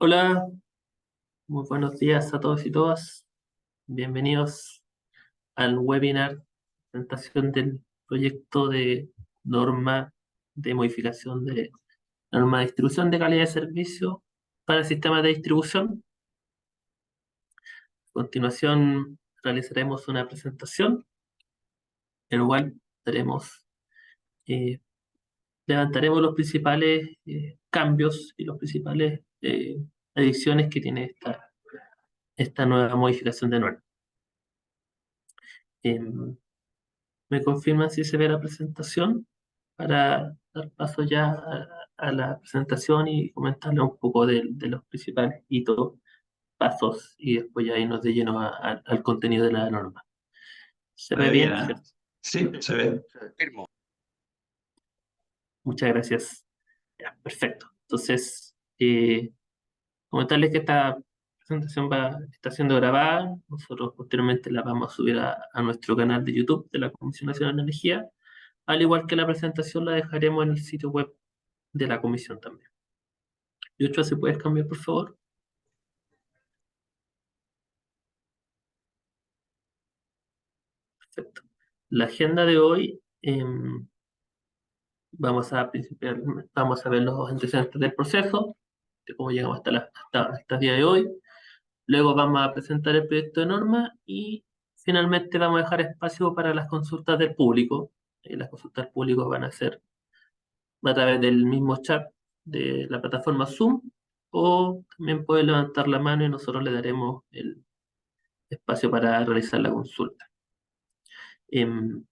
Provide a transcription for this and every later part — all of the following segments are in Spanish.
Hola, muy buenos días a todos y todas. Bienvenidos al webinar presentación del proyecto de norma de modificación de norma de distribución de calidad de servicio para sistemas de distribución. A continuación realizaremos una presentación en la cual eh, levantaremos los principales cambios y los principales adiciones que tiene esta nueva modificación de norma. Em, ¿Me confirman si se ve la presentación? Para dar paso ya a la presentación y comentarle un poco de los principales hitos, pasos y después ya irnos de lleno al contenido de la norma. ¿Se Se ve ve bien, bien? ¿eh? ¿Cierto? Sí, se ve. Firmo. Muchas gracias. Ya, perfecto. Entonces, comentarles que esta presentación está siendo grabada. Nosotros posteriormente la vamos a subir a nuestro canal de YouTube de la Comisión Nacional de Energía. Al igual que la presentación la dejaremos en el sitio web de la comisión también. Yochoa, ¿se puedes cambiar, por favor? Perfecto. La agenda de hoy, vamos a ver los antecedentes del proceso, de cómo llegamos hasta el día de hoy. Luego vamos a presentar el proyecto de norma y finalmente vamos a dejar espacio para las consultas del público. Las consultas del público van a ser a través del mismo chat de la plataforma Zoom, o también puede levantar la mano y nosotros le daremos el espacio para realizar la consulta. Em,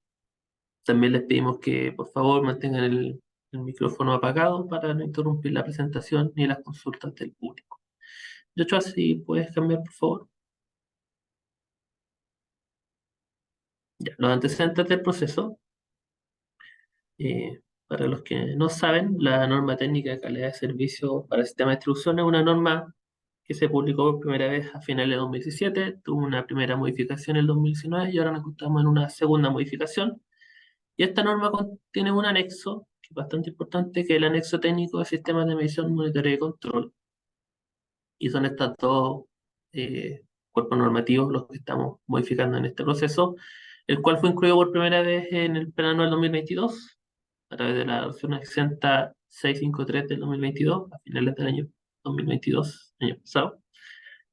También les pedimos que por favor mantengan el micrófono apagado para no interrumpir la presentación ni las consultas del público. Yochoa, si puedes cambiar, por favor. Ya, los antecedentes del proceso. Para los que no saben, la norma técnica de calidad de servicio para el sistema de distribución es una norma que se publicó por primera vez a finales de 2017, tuvo una primera modificación en el 2019 y ahora nos encontramos en una segunda modificación. Y esta norma contiene un anexo, que es bastante importante, que es el anexo técnico de sistemas de medición, monitoreo y control. Y son estos dos cuerpos normativos los que estamos modificando en este proceso, el cual fue incluido por primera vez en el Plan Anual 2022, a través de la versión 653 del 2022, a finales del año 2022, año pasado,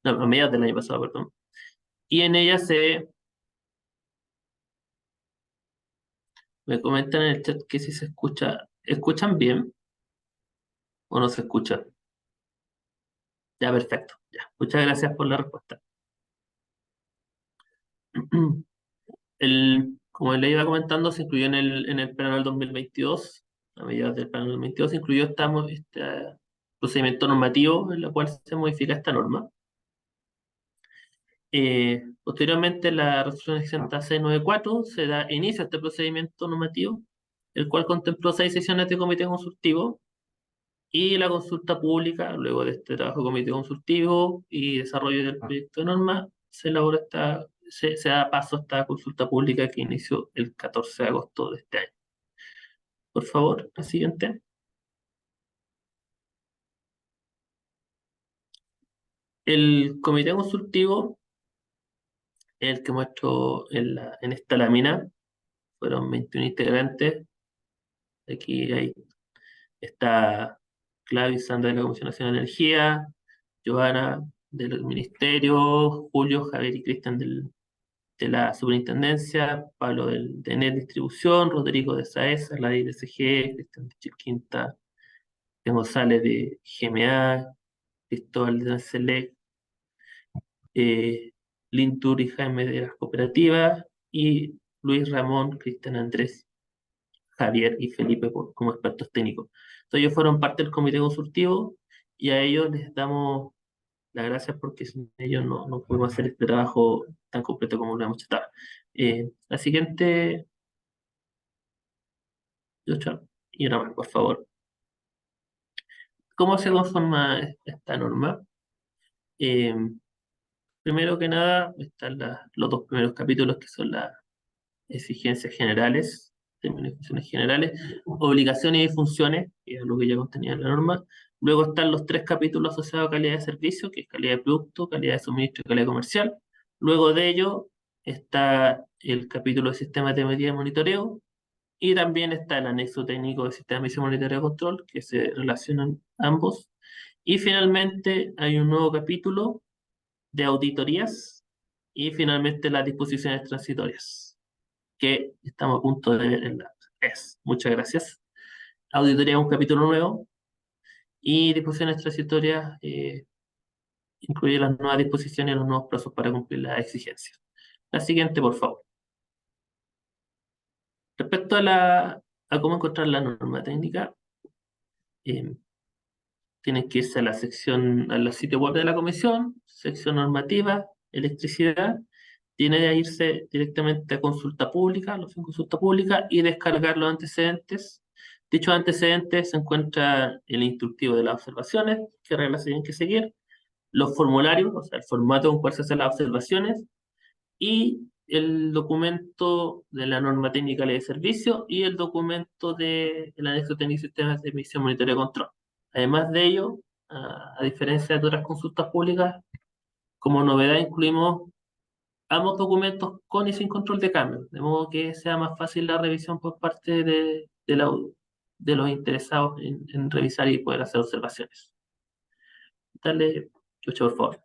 no, a mediados del año pasado, perdón. Y en ella me comentan en el chat que si se ¿escuchan bien o no se escucha? Ya, perfecto. Ya. Muchas gracias por la respuesta. Como le iba comentando, se incluyó en el Plan Anual 2022, a mediados del Plan Anual 2022, se incluyó este procedimiento normativo en el cual se modifica esta norma. Posteriormente, la resolución 60694 se da inicio a este procedimiento normativo, el cual contempló 6 sesiones de comité consultivo y la consulta pública. Luego de este trabajo de comité consultivo y desarrollo del proyecto de norma, se da paso a esta consulta pública que inició el 14 de agosto de este año. Por favor, la siguiente. El comité consultivo, el que muestro en esta lámina, fueron 21 integrantes. Aquí está Claudio y Sandra de la Comisión Nacional de Energía, Giovanna del Ministerio, Julio, Javier y Cristian de la Superintendencia, Pablo de NET Distribución, Rodrigo de SAESA, la de IDSG, Cristian de Chilquinta, González de GMA, Cristóbal de Select, Lintur y Jaime de las cooperativas, y Luis Ramón, Cristian Andrés, Javier y Felipe como expertos técnicos. Entonces ellos fueron parte del comité consultivo y a ellos les damos las gracias porque sin ellos no podemos hacer este trabajo tan completo como lo hemos estado. La siguiente, Yocha, y una más, por favor. ¿Cómo se conforma esta norma? Eh, Primero que nada, están los dos primeros capítulos que son las exigencias generales, términos y funciones generales, obligaciones y funciones, que es lo que ya contenía la norma. Luego están los tres capítulos asociados a calidad de servicio, que es calidad de producto, calidad de suministro y calidad comercial. Luego de ello está el capítulo de sistemas de medida y monitoreo, y también está el anexo técnico de sistema de medición, monitoreo y control, que se relacionan ambos. Y finalmente hay un nuevo capítulo de auditorías y finalmente las disposiciones transitorias, que estamos a punto de ver en la es. Muchas gracias. Auditoría es un capítulo nuevo y disposiciones transitorias incluye las nuevas disposiciones y los nuevos plazos para cumplir las exigencias. La siguiente, por favor. Respecto a cómo encontrar la norma técnica, eh, tienen que irse a la sección, a la sitio web de la comisión, sección normativa, electricidad. Tiene que irse directamente a consulta pública, la opción consulta pública, y descargar los antecedentes. Dichos antecedentes se encuentra el instructivo de las observaciones, qué reglas se tienen que seguir, los formularios, o sea, el formato con cual se hacen las observaciones, y el documento de la norma técnica ley de servicio y el documento del anexo técnico de sistemas de emisión, monitoreo y control. Además de ello, a diferencia de otras consultas públicas, como novedad incluimos ambos documentos con y sin control de cambio, de modo que sea más fácil la revisión por parte de los interesados en revisar y poder hacer observaciones. Dale, Chucho, por favor.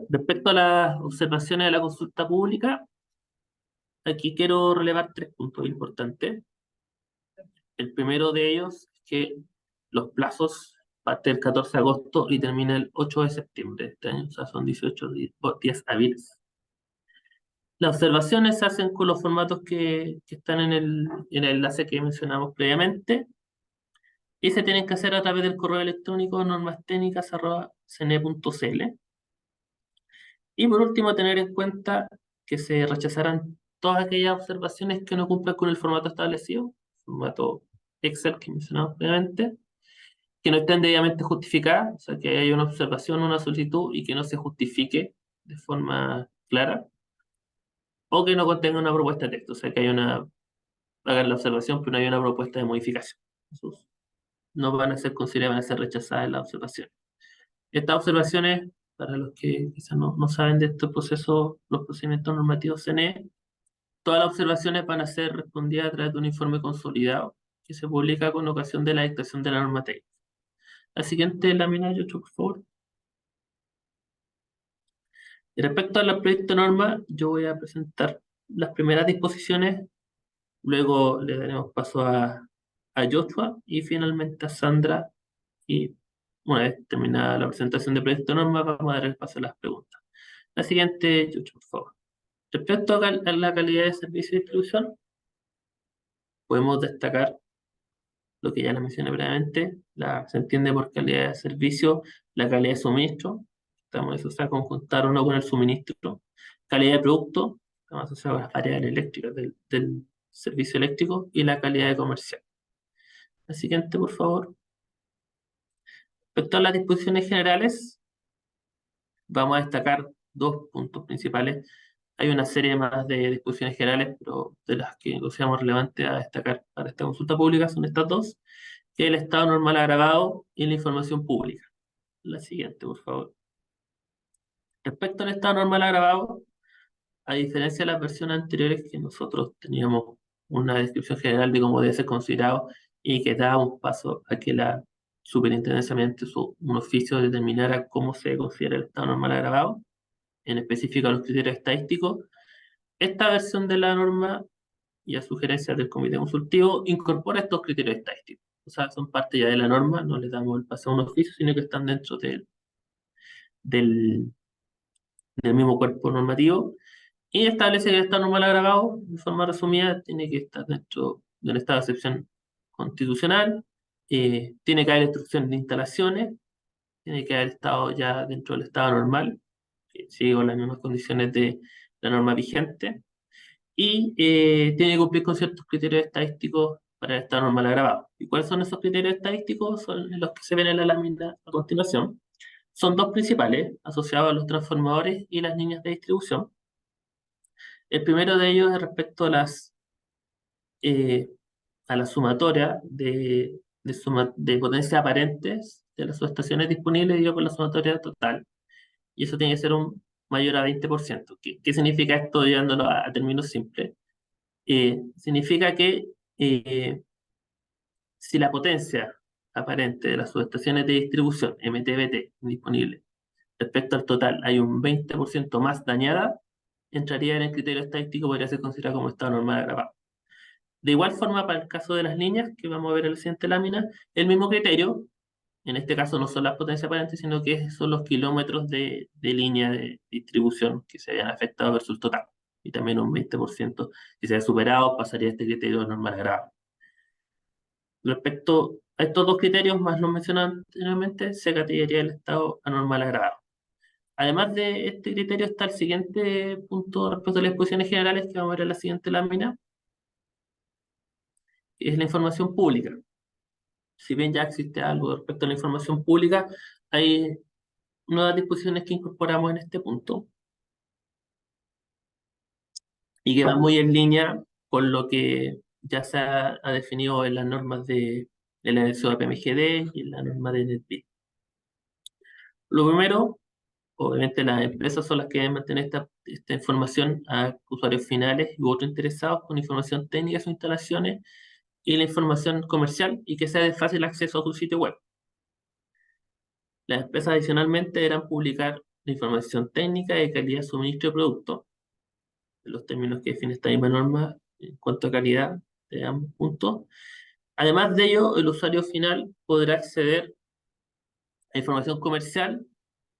Respecto a las observaciones de la consulta pública, aquí quiero relevar tres puntos importantes. El primero de ellos es que los plazos parten el 14 de agosto y termina el 8 de septiembre de este año, o sea, son 18 días hábiles. Las observaciones se hacen con los formatos que están en el enlace que mencionamos previamente y se tienen que hacer a través del correo electrónico normastécnicas@cne.cl. Y por último, tener en cuenta que se rechazarán todas aquellas observaciones que no cumplan con el formato establecido, formato Excel que mencionamos previamente, que no estén debidamente justificadas, o sea, que haya una observación, una solicitud y que no se justifique de forma clara, o que no contenga una propuesta de texto, o sea, que hagan la observación, pero no hay una propuesta de modificación. Esos no van a ser consideradas, van a ser rechazadas en la observación. Estas observaciones, para los que quizás no saben de este proceso, los procedimientos normativos CNE, todas las observaciones van a ser respondidas a través de un informe consolidado que se publica con ocasión de la dictación de la norma técnica. La siguiente lámina, Yocho, por favor. Y respecto al proyecto de norma, yo voy a presentar las primeras disposiciones, luego le daremos paso a Joshua y finalmente a Sandra. Y una vez terminada la presentación del proyecto de norma, vamos a dar el paso a las preguntas. La siguiente, Joshua, por favor. Respecto a la calidad de servicio y distribución, podemos destacar lo que ya les mencioné previamente, se entiende por calidad de servicio la calidad de suministro, estamos asociados a conjuntar o no con el suministro, calidad de producto, estamos asociados a las variables eléctricas del servicio eléctrico y la calidad de comercial. La siguiente, por favor. Respecto a las disposiciones generales, vamos a destacar dos puntos principales. Hay una serie más de disposiciones generales, pero de las que consideramos relevantes a destacar para esta consulta pública son estas dos, que es el estado normal agravado y la información pública. La siguiente, por favor. Respecto al estado normal agravado, a diferencia de las versiones anteriores que nosotros teníamos una descripción general de cómo debe ser considerado y que dábamos paso a que la superintendencia mediante un oficio determinara cómo se considera el estado normal agravado, en específico los criterios estadísticos, esta versión de la norma y a sugerencias del comité consultivo incorpora estos criterios estadísticos. O sea, son parte ya de la norma, no le damos el paso a un oficio, sino que están dentro del, del mismo cuerpo normativo y establece que el estado normal agravado, de forma resumida, tiene que estar dentro de un estado de excepción constitucional, tiene que haber instrucción de instalaciones, tiene que haber estado ya dentro del estado normal, que sigue con las mismas condiciones de la norma vigente, y tiene que cumplir con ciertos criterios estadísticos para el estado normal agravado. ¿Y cuáles son esos criterios estadísticos? Son los que se ven en la lámina a continuación. Son dos principales, asociados a los transformadores y las líneas de distribución. El primero de ellos es respecto eh, a la sumatoria de potencias aparentes de las subestaciones disponibles, digo, con la sumatoria total. Y eso tiene que ser un mayor a 20%. ¿Qué significa esto llevándolo a términos simples? Significa que si la potencia aparente de las subestaciones de distribución MTBT disponibles respecto al total hay un 20% más dañada, entraría en el criterio estadístico, podría ser considerado como estado normal agravado. De igual forma, para el caso de las líneas, que vamos a ver en la siguiente lámina, el mismo criterio, en este caso no son las potencias aparentes, sino que son los kilómetros de línea de distribución que se hayan afectado versus el total. Y también un 20%, si se ha superado, pasaría a este criterio normal agravado. Respecto a estos dos criterios, más los mencionados anteriormente, se categoría el estado anormal agravado. Además de este criterio está el siguiente punto respecto a las exposiciones generales que vamos a ver en la siguiente lámina, que es la información pública. Si bien ya existe algo respecto a la información pública, hay nuevas disposiciones que incorporamos en este punto y que van muy en línea con lo que ya se ha definido en las normas de la NSO PMGD y en la norma de NetBit. Lo primero, obviamente las empresas son las que deben mantener esta información a usuarios finales y otros interesados con información técnica de sus instalaciones y la información comercial y que sea de fácil acceso a su sitio web. Las empresas adicionalmente deberán publicar la información técnica de calidad de suministro de producto, en los términos que define esta misma norma en cuanto a calidad de ambos puntos. Además de ello, el usuario final podrá acceder a información comercial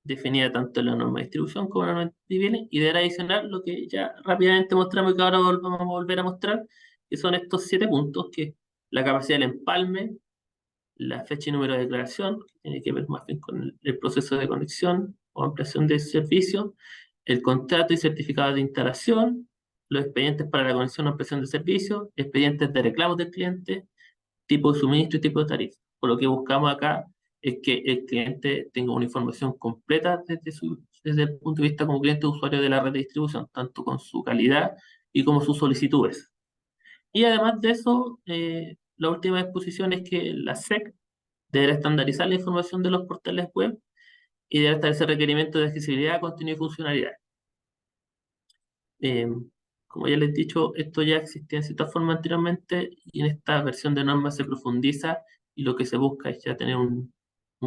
definida tanto en la norma de distribución como en la norma de bienes y deberá adicionar lo que ya rápidamente mostramos y que ahora vamos a volver a mostrar, que son estos 7 puntos, que es la capacidad del empalme, la fecha y número de declaración, que tiene que ver más bien con el proceso de conexión o ampliación de servicio, el contrato y certificado de instalación, los expedientes para la conexión o ampliación de servicio, expedientes de reclamos del cliente, tipo de suministro y tipo de tarifa. Por lo que buscamos acá es que el cliente tenga una información completa desde el punto de vista como cliente usuario de la red de distribución, tanto con su calidad y como sus solicitudes. Y además de eso, la última disposición es que la SEC deberá estandarizar la información de los portales web y deberá establecer requerimientos de accesibilidad, contenido y funcionalidad. Eh, Como ya les he dicho, esto ya existía en cierta forma anteriormente y en esta versión de norma se profundiza y lo que se busca es ya tener un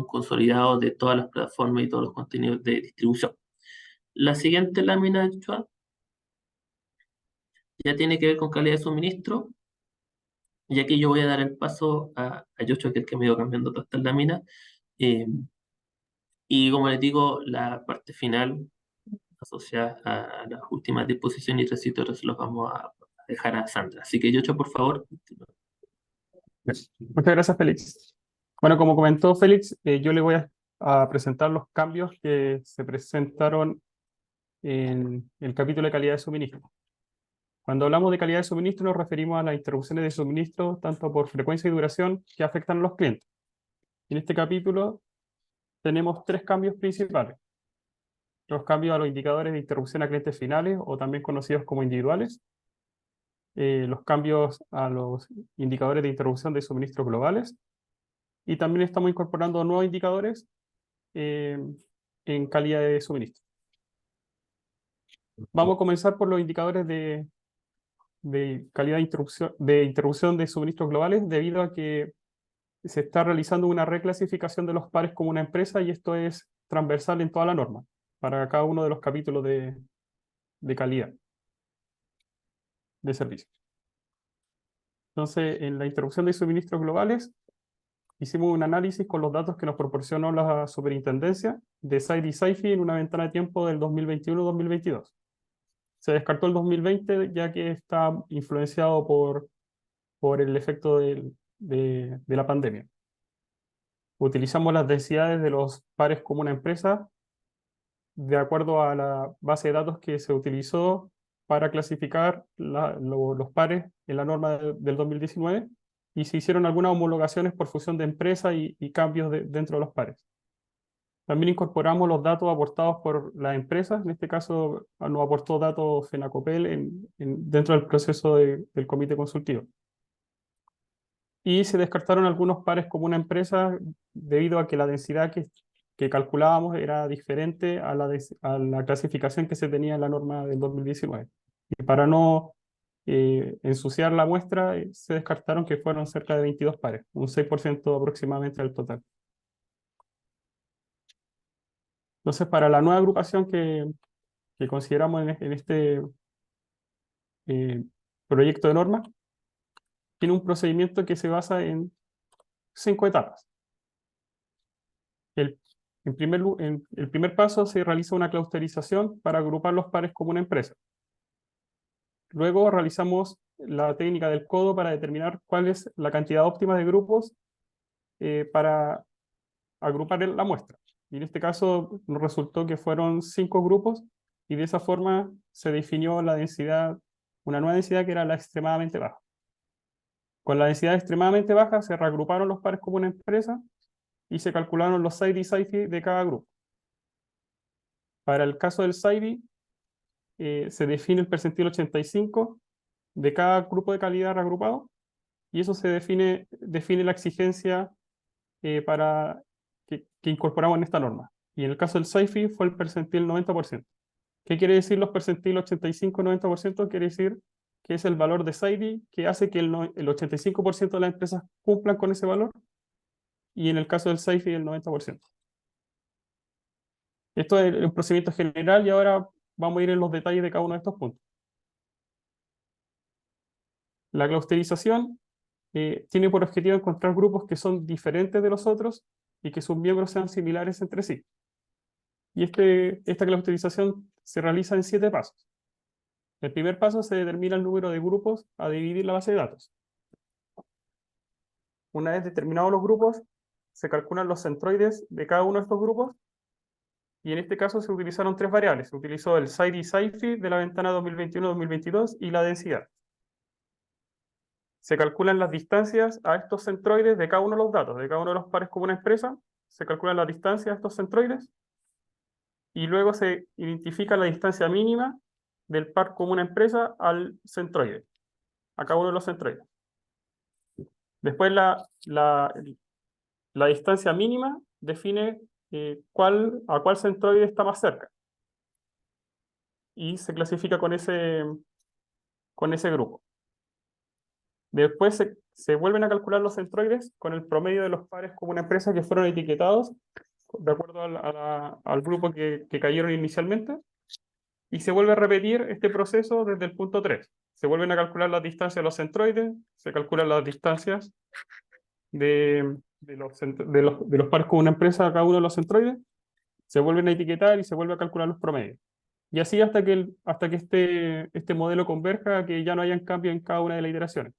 consolidado de todas las plataformas y todos los contenidos de distribución. La siguiente lámina, Joan, ya tiene que ver con calidad de suministro, y aquí yo voy a dar el paso a Yocho, que es el que me ha ido cambiando todas estas láminas. Eh, y como les digo, la parte final asociada a las últimas disposiciones y recitores los vamos a dejar a Sandra. Así que Yocho, por favor. Muchas gracias, Félix. Bueno, como comentó Félix, yo le voy a presentar los cambios que se presentaron en el capítulo de calidad de suministro. Cuando hablamos de calidad de suministro nos referimos a las interrupciones de suministro, tanto por frecuencia y duración, que afectan a los clientes. En este capítulo tenemos 3 cambios principales. Los cambios a los indicadores de interrupción a clientes finales, o también conocidos como individuales. Los cambios a los indicadores de interrupción de suministro globales. Y también estamos incorporando nuevos indicadores eh, en calidad de suministro. Vamos a comenzar por los indicadores de calidad de interrupción de suministros globales, debido a que se está realizando una reclasificación de los pares como una empresa, y esto es transversal en toda la norma, para cada uno de los capítulos de calidad de servicio. Entonces, en la interrupción de suministros globales, hicimos un análisis con los datos que nos proporcionó la superintendencia de SAIDI y SAIFI en una ventana de tiempo del 2021-2022. Se descartó el 2020 ya que está influenciado por el efecto de la pandemia. Utilizamos las densidades de los pares como una empresa de acuerdo a la base de datos que se utilizó para clasificar los pares en la norma del 2019, y se hicieron algunas homologaciones por fusión de empresas y cambios dentro de los pares. También incorporamos los datos aportados por las empresas, en este caso nos aportó datos FENACOPEL dentro del proceso del comité consultivo. Y se descartaron algunos pares como una empresa debido a que la densidad que calculábamos era diferente a la clasificación que se tenía en la norma del 2019. Y para no ensuciar la muestra, se descartaron que fueron cerca de 22 pares, un 6% aproximadamente del total. Entonces, para la nueva agrupación que consideramos en este eh, proyecto de norma, tiene un procedimiento que se basa en 5 etapas. En el primer paso se realiza una clusterización para agrupar los pares como una empresa. Luego realizamos la técnica del codo para determinar cuál es la cantidad óptima de grupos para agrupar la muestra. Y en este caso nos resultó que fueron 5 grupos y de esa forma se definió la densidad, una nueva densidad que era la extremadamente baja. Con la densidad extremadamente baja se reagruparon los pares como una empresa y se calcularon los SAIDI y SAIFI de cada grupo. Para el caso del SAIDI, se define el percentil 85 de cada grupo de calidad reagrupado y eso define la exigencia para que incorporamos en esta norma. Y en el caso del SAIFI fue el percentil 90%. ¿Qué quiere decir los percentil 85-90%? Quiere decir que es el valor de SAIDI que hace que el 85% de las empresas cumplan con ese valor y en el caso del SAIFI el 90%. Esto es el procedimiento general y ahora vamos a ir en los detalles de cada uno de estos puntos. La clusterización tiene por objetivo encontrar grupos que son diferentes de los otros y que sus miembros sean similares entre sí. Y esta clusterización se realiza en 7 pasos. El primer paso se determina el número de grupos a dividir la base de datos. Una vez determinados los grupos, se calculan los centroides de cada uno de estos grupos y en este caso se utilizaron 3 variables. Se utilizó el SAIDI y SAIFI de la ventana 2021-2022 y la densidad. Se calculan las distancias a estos centroides de cada uno de los datos, de cada uno de los pares como una empresa, se calculan las distancias a estos centroides y luego se identifica la distancia mínima del par como una empresa al centroide, a cada uno de los centroides. Después la distancia mínima define a cuál centroide está más cerca y se clasifica con ese grupo. Después se vuelven a calcular los centroides con el promedio de los pares como una empresa que fueron etiquetados de acuerdo al grupo que cayeron inicialmente, y se vuelve a repetir este proceso desde el punto 3. Se vuelven a calcular las distancias de los centroides, se calculan las distancias de los pares como una empresa a cada uno de los centroides, se vuelven a etiquetar y se vuelve a calcular los promedios. Y así hasta que este modelo converja, que ya no hayan cambios en cada una de las iteraciones.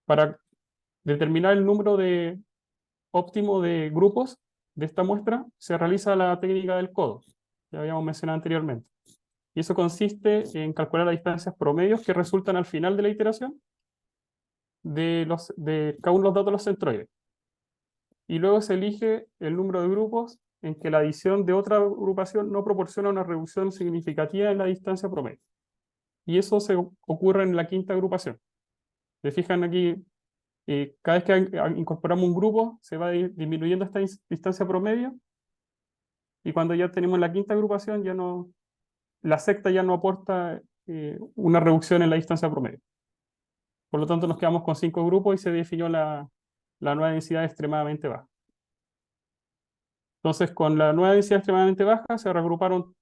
Para determinar el número óptimo de grupos de esta muestra, se realiza la técnica del codo, que habíamos mencionado anteriormente. Y eso consiste en calcular las distancias promedios que resultan al final de la iteración de cada uno de los datos de los centroides. Y luego se elige el número de grupos en que la adición de otra agrupación no proporciona una reducción significativa en la distancia promedio. Y eso ocurre en la quinta agrupación. Se fijan aquí, cada vez que incorporamos un grupo, se va disminuyendo esta distancia promedio, y cuando ya tenemos la quinta agrupación, la sexta ya no aporta una reducción en la distancia promedio. Por lo tanto, nos quedamos con 5 grupos y se definió la nueva densidad extremadamente baja. Entonces, con la nueva densidad extremadamente baja, se reagruparon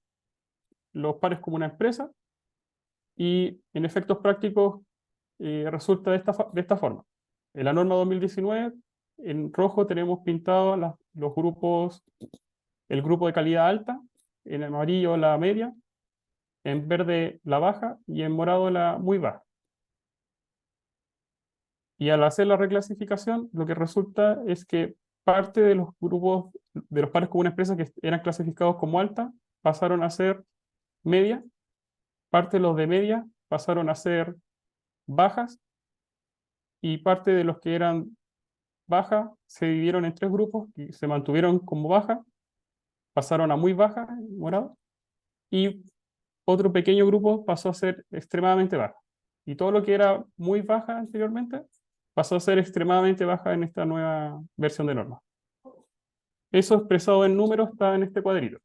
los pares como una empresa, y en efectos prácticos resulta de esta forma. En la norma 2019, en rojo tenemos pintados los grupos, el grupo de calidad alta, en amarillo la media, en verde la baja y en morado la muy baja. Y al hacer la reclasificación, lo que resulta es que parte de los grupos, de los pares como una empresa que eran clasificados como alta, pasaron a ser media, parte de los de media pasaron a ser bajas y parte de los que eran bajas se dividieron en tres grupos y se mantuvieron como bajas, pasaron a muy bajas, morado, y otro pequeño grupo pasó a ser extremadamente baja. Y todo lo que era muy baja anteriormente pasó a ser extremadamente baja en esta nueva versión de norma. Eso expresado en números está en este cuadrito.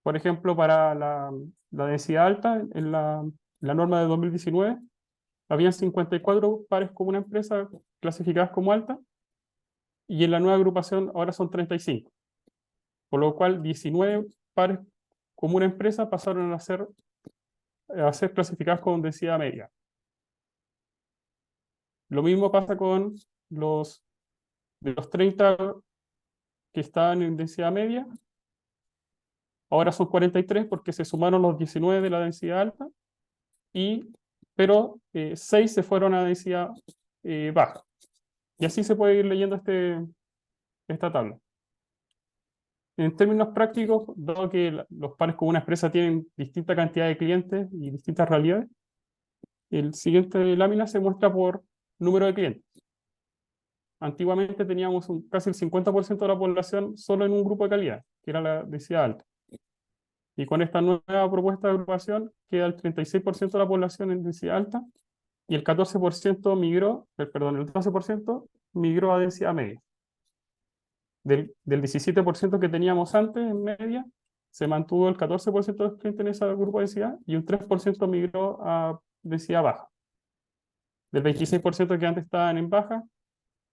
Por ejemplo, para la densidad alta, en la norma de 2019, habían 54 pares como una empresa clasificadas como alta, y en la nueva agrupación ahora son 35. Por lo cual 19 pares como una empresa pasaron a ser clasificadas con densidad media. Lo mismo pasa con de los 30 que estaban en densidad media, ahora son 43 porque se sumaron los 19 de la densidad alta, pero 6 se fueron a densidad baja. Y así se puede ir leyendo esta tabla. En términos prácticos, dado que los pares con una empresa tienen distinta cantidad de clientes y distintas realidades, el siguiente lámina se muestra por número de clientes. Antiguamente teníamos casi el 50% de la población solo en un grupo de calidad, que era la densidad alta. Y con esta nueva propuesta de agrupación queda el 36% de la población en densidad alta y el 14% migró, perdón, el 12% migró a densidad media. Del 17% que teníamos antes en media, se mantuvo el 14% de los clientes en ese grupo de densidad y un 3% migró a densidad baja. Del 26% que antes estaban en baja,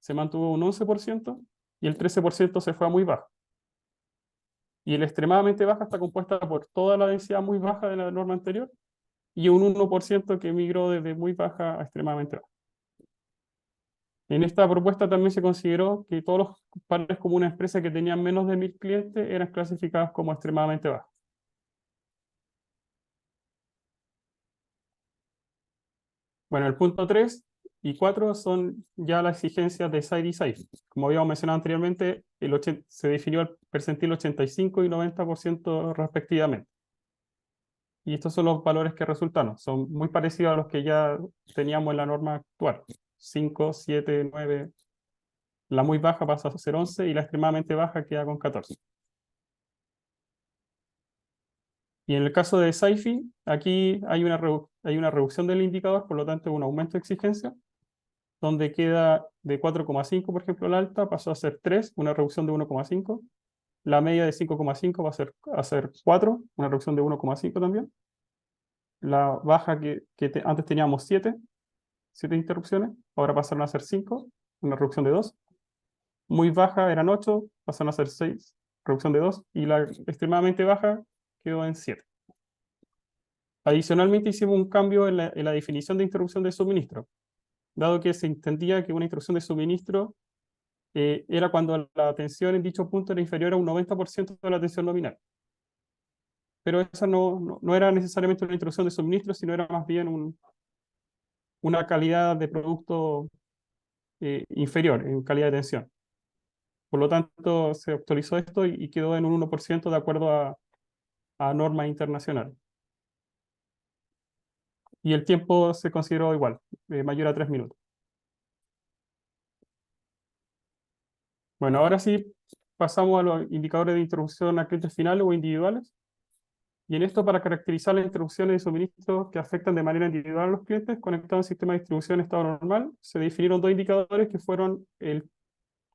se mantuvo un 11% y el 13% se fue a muy baja. Y el extremadamente baja está compuesta por toda la densidad muy baja de la norma anterior y un 1% que migró desde muy baja a extremadamente baja. En esta propuesta también se consideró que todos los pares como una empresa que tenían menos de 1000 clientes eran clasificados como extremadamente bajos. Bueno, el punto 3 y 4 son ya las exigencias de SAID y SAIF. Como habíamos mencionado anteriormente, se definió el percentil 85 y 90% respectivamente. Y estos son los valores que resultaron. Son muy parecidos a los que ya teníamos en la norma actual. 5, 7, 9. La muy baja pasa a ser 11 y la extremadamente baja queda con 14. Y en el caso de SAIFI, aquí hay una reducción del indicador, por lo tanto un aumento de exigencia, donde queda de 4,5, por ejemplo, la alta pasó a ser 3, una reducción de 1,5. La media de 5,5 va a ser 4, una reducción de 1,5 también. La baja antes teníamos 7 interrupciones, ahora pasaron a ser 5, una reducción de 2. Muy baja eran 8, pasaron a ser 6, reducción de 2. Y la extremadamente baja quedó en 7. Adicionalmente hicimos un cambio en la definición de interrupción de suministro, dado que se entendía que una interrupción de suministro era cuando la tensión en dicho punto era inferior a un 90% de la tensión nominal. Pero esa no era necesariamente una interrupción de suministro, sino era más bien una calidad de producto inferior en calidad de tensión. Por lo tanto, se actualizó esto y quedó en un 1% de acuerdo a normas internacionales. Y el tiempo se consideró igual, mayor a 3 minutos. Bueno, ahora sí pasamos a los indicadores de interrupción a clientes finales o individuales. Y en esto, para caracterizar las interrupciones de suministro que afectan de manera individual a los clientes conectados al sistema de distribución en estado normal, se definieron dos indicadores que fueron el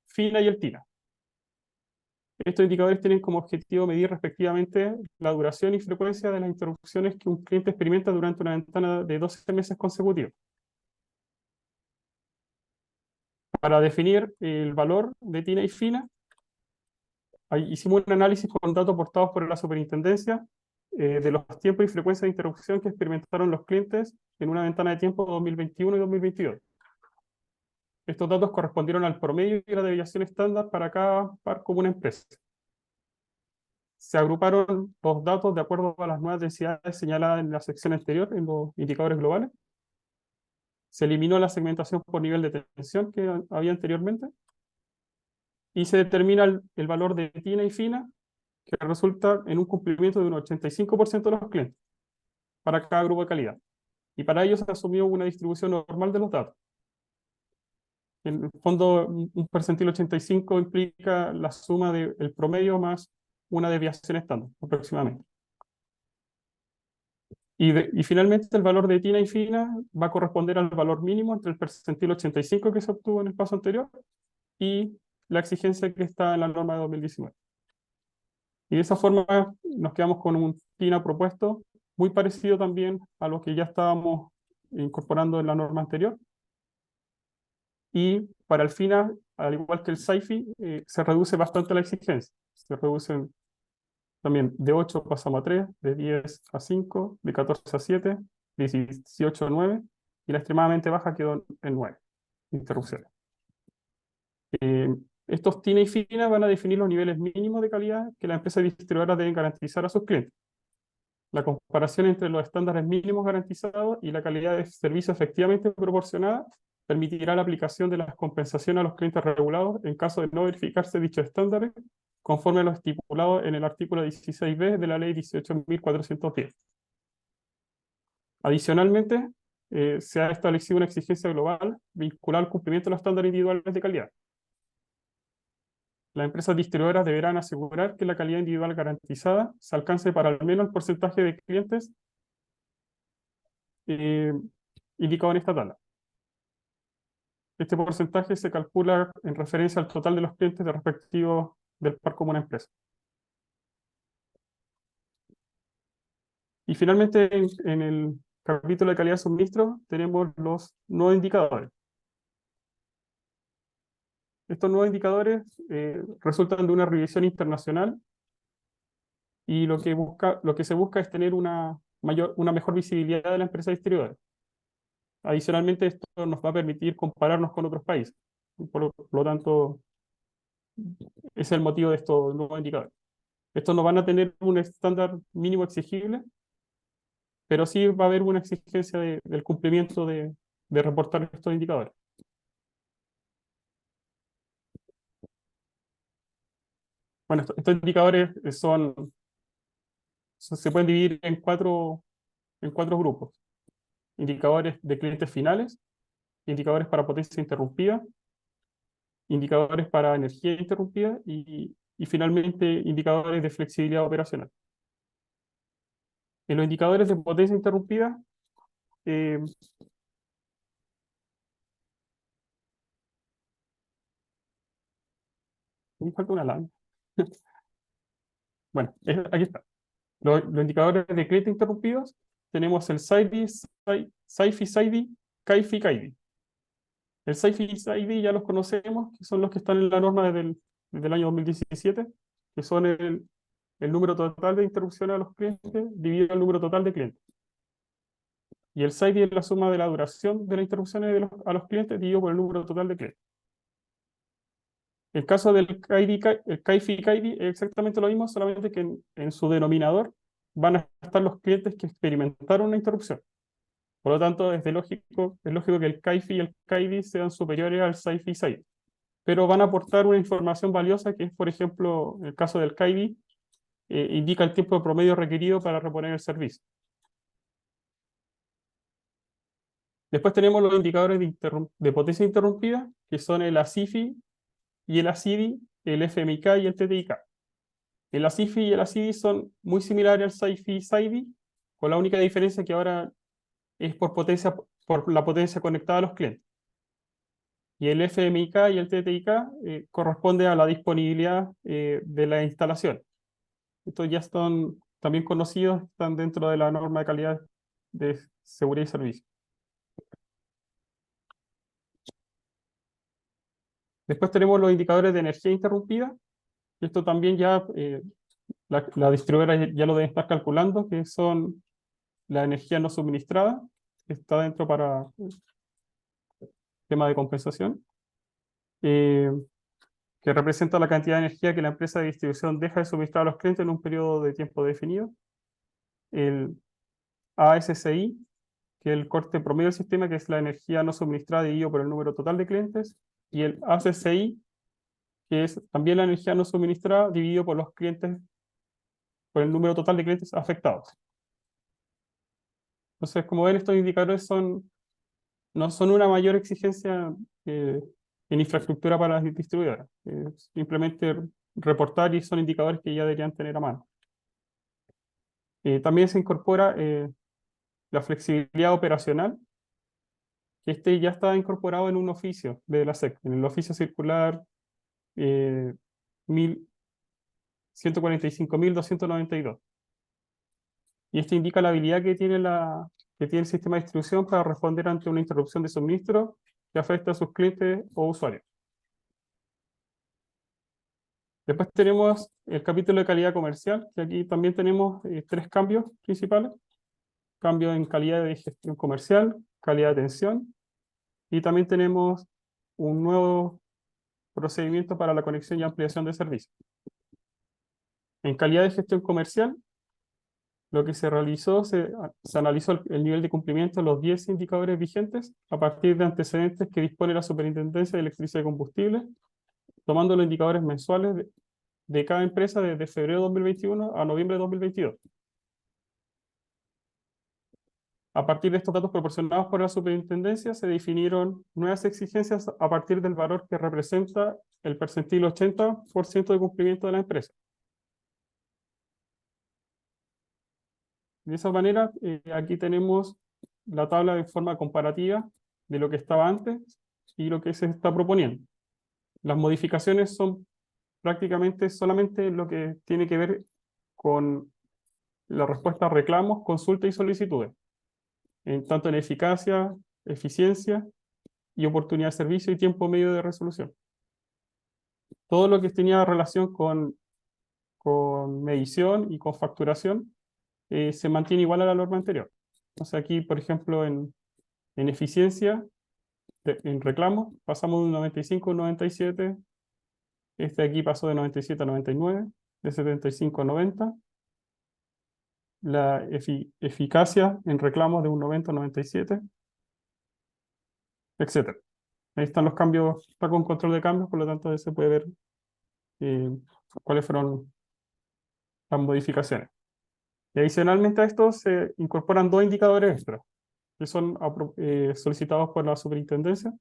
FINA y el TINA. Estos indicadores tienen como objetivo medir respectivamente la duración y frecuencia de las interrupciones que un cliente experimenta durante una ventana de 12 meses consecutivos. Para definir el valor de TINA y FINA, hicimos un análisis con datos aportados por la superintendencia de los tiempos y frecuencias de interrupción que experimentaron los clientes en una ventana de tiempo 2021 y 2022. Estos datos correspondieron al promedio y la desviación estándar para cada par como una empresa. Se agruparon los datos de acuerdo a las nuevas densidades señaladas en la sección anterior, en los indicadores globales. Se eliminó la segmentación por nivel de tensión que había anteriormente. Y se determina el valor de TINA y FINA, que resulta en un cumplimiento de un 85% de los clientes para cada grupo de calidad. Y para ello se asumió una distribución normal de los datos. En el fondo, un percentil 85 implica la suma del promedio más una desviación estándar, aproximadamente. Y finalmente el valor de tina y fina va a corresponder al valor mínimo entre el percentil 85 que se obtuvo en el paso anterior y la exigencia que está en la norma de 2019. Y de esa forma nos quedamos con un tina propuesto muy parecido también a lo que ya estábamos incorporando en la norma anterior. Y para el FINA, al igual que el SAIFI, se reduce bastante la exigencia. Se reducen también de 8 pasamos a 3, de 10 a 5, de 14 a 7, de 18 a 9, y la extremadamente baja quedó en 9 interrupciones. Estos TINA y FINA van a definir los niveles mínimos de calidad que las empresas distribuidoras deben garantizar a sus clientes. La comparación entre los estándares mínimos garantizados y la calidad de servicio efectivamente proporcionada permitirá la aplicación de las compensaciones a los clientes regulados en caso de no verificarse dichos estándares conforme a lo estipulado en el artículo 16b de la ley 18.410. Adicionalmente, se ha establecido una exigencia global vinculada al cumplimiento de los estándares individuales de calidad. Las empresas distribuidoras deberán asegurar que la calidad individual garantizada se alcance para al menos el porcentaje de clientes indicado en esta tabla. Este porcentaje se calcula en referencia al total de los clientes de respectivo del par como una empresa. Y finalmente, en el capítulo de calidad de suministro, tenemos los nuevos indicadores. Estos nuevos indicadores resultan de una revisión internacional y lo que se busca es tener una mejor visibilidad de la empresa distribuidora. Adicionalmente, esto nos va a permitir compararnos con otros países. Por lo tanto, ese es el motivo de estos nuevos indicadores. Estos no van a tener un estándar mínimo exigible, pero sí va a haber una exigencia del cumplimiento de reportar estos indicadores. Bueno, estos indicadores se pueden dividir en cuatro grupos. Indicadores de clientes finales, indicadores para potencia interrumpida, indicadores para energía interrumpida y finalmente indicadores de flexibilidad operacional. En los indicadores de potencia interrumpida, me falta una lámina. Bueno, aquí está. Los indicadores de clientes interrumpidos, tenemos el SAIDI, SAIFI-SAIDI, CAIFI-CAIDI. El SAIFI-SAIDI ya los conocemos, que son los que están en la norma desde el año 2017, que son el número total de interrupciones a los clientes dividido el número total de clientes. Y el SAIDI es la suma de la duración de las interrupciones a los clientes dividido por el número total de clientes. El caso del CAIFI-CAIDI es exactamente lo mismo, solamente que en su denominador van a estar los clientes que experimentaron una interrupción. Por lo tanto, es lógico que el CAIFI y el CAIDI sean superiores al SAIFI-SAIDI. Pero van a aportar una información valiosa que es, por ejemplo, en el caso del CAIDI, indica el tiempo promedio requerido para reponer el servicio. Después tenemos los indicadores de potencia interrumpida, que son el ASIFI y el ASIDI, el FMIK y el TTIK. El ASIFI y el ASIDI son muy similares al SAIFI-SAIDI, con la única diferencia que ahora es por la potencia conectada a los clientes. Y el FMIK y el TTIK corresponde a la disponibilidad de la instalación. Estos ya están también conocidos, están dentro de la norma de calidad de seguridad y servicio. Después tenemos los indicadores de energía interrumpida. Esto también ya la distribuidora ya lo debe estar calculando, que son la energía no suministrada, que está dentro para tema de compensación, eh, que representa la cantidad de energía que la empresa de distribución deja de suministrar a los clientes en un periodo de tiempo definido. El ASCI, que es el corte promedio del sistema, que es la energía no suministrada dividido por el número total de clientes, y el ACCI, que es también la energía no suministrada dividido por los clientes, por el número total de clientes afectados. Entonces, como ven, estos indicadores no son una mayor exigencia en infraestructura para las distribuidoras. Simplemente reportar y son indicadores que ya deberían tener a mano. También se incorpora la flexibilidad operacional, que este ya está incorporado en un oficio de la SEC, en el oficio circular eh, 145.292. Y este indica la habilidad que tiene el sistema de distribución para responder ante una interrupción de suministro que afecta a sus clientes o usuarios. Después tenemos el capítulo de calidad comercial, que aquí también tenemos tres cambios principales. Cambio en calidad de gestión comercial, calidad de atención, y también tenemos un nuevo procedimiento para la conexión y ampliación de servicios. En calidad de gestión comercial, lo que se realizó, se analizó el nivel de cumplimiento de los 10 indicadores vigentes a partir de antecedentes que dispone la Superintendencia de Electricidad y Combustibles, tomando los indicadores mensuales de cada empresa desde febrero de 2021 a noviembre de 2022. A partir de estos datos proporcionados por la Superintendencia, se definieron nuevas exigencias a partir del valor que representa el percentil 80% de cumplimiento de la empresa. De esa manera, aquí tenemos la tabla de forma comparativa de lo que estaba antes y lo que se está proponiendo. Las modificaciones son prácticamente solamente lo que tiene que ver con la respuesta a reclamos, consultas y solicitudes, tanto en eficacia, eficiencia y oportunidad de servicio y tiempo medio de resolución. Todo lo que tenía relación con medición y con facturación se mantiene igual a la norma anterior. Entonces aquí, por ejemplo, en eficiencia, en reclamos, pasamos de un 95 a un 97. Este aquí pasó de 97 a 99, de 75 a 90. La eficacia en reclamos de un 90 a 97, etcétera. Ahí están los cambios, está con control de cambios, por lo tanto ahí se puede ver eh, cuáles fueron las modificaciones. Y adicionalmente a esto se incorporan dos indicadores extras, que son solicitados por la superintendencia,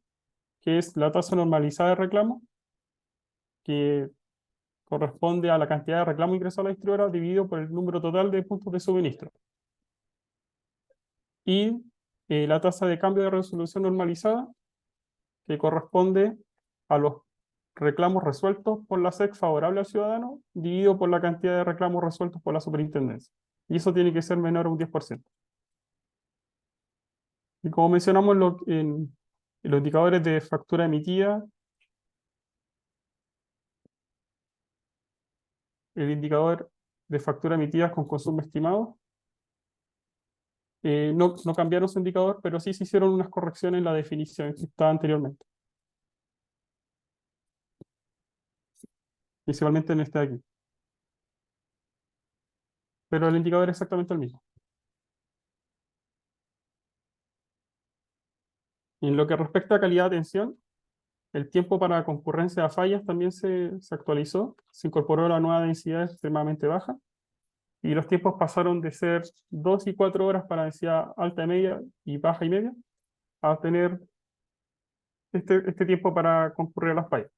que es la tasa normalizada de reclamo, que corresponde a la cantidad de reclamos ingresados a la distribuidora dividido por el número total de puntos de suministro. Y la tasa de cambio de resolución normalizada, que corresponde a los reclamos resueltos por la SEC favorable al ciudadano, dividido por la cantidad de reclamos resueltos por la superintendencia. Y eso tiene que ser menor a un 10%. Y como mencionamos en los indicadores de factura emitida, el indicador de factura emitida con consumo estimado, no cambiaron su indicador, pero sí se hicieron unas correcciones en la definición que estaba anteriormente, principalmente en este de aquí. Pero el indicador es exactamente el mismo. En lo que respecta a calidad de atención, el tiempo para concurrencia a fallas también se actualizó, se incorporó la nueva densidad extremadamente baja, y los tiempos pasaron de ser 2 y 4 horas para densidad alta y media y baja y media, a tener este tiempo para concurrir a las fallas.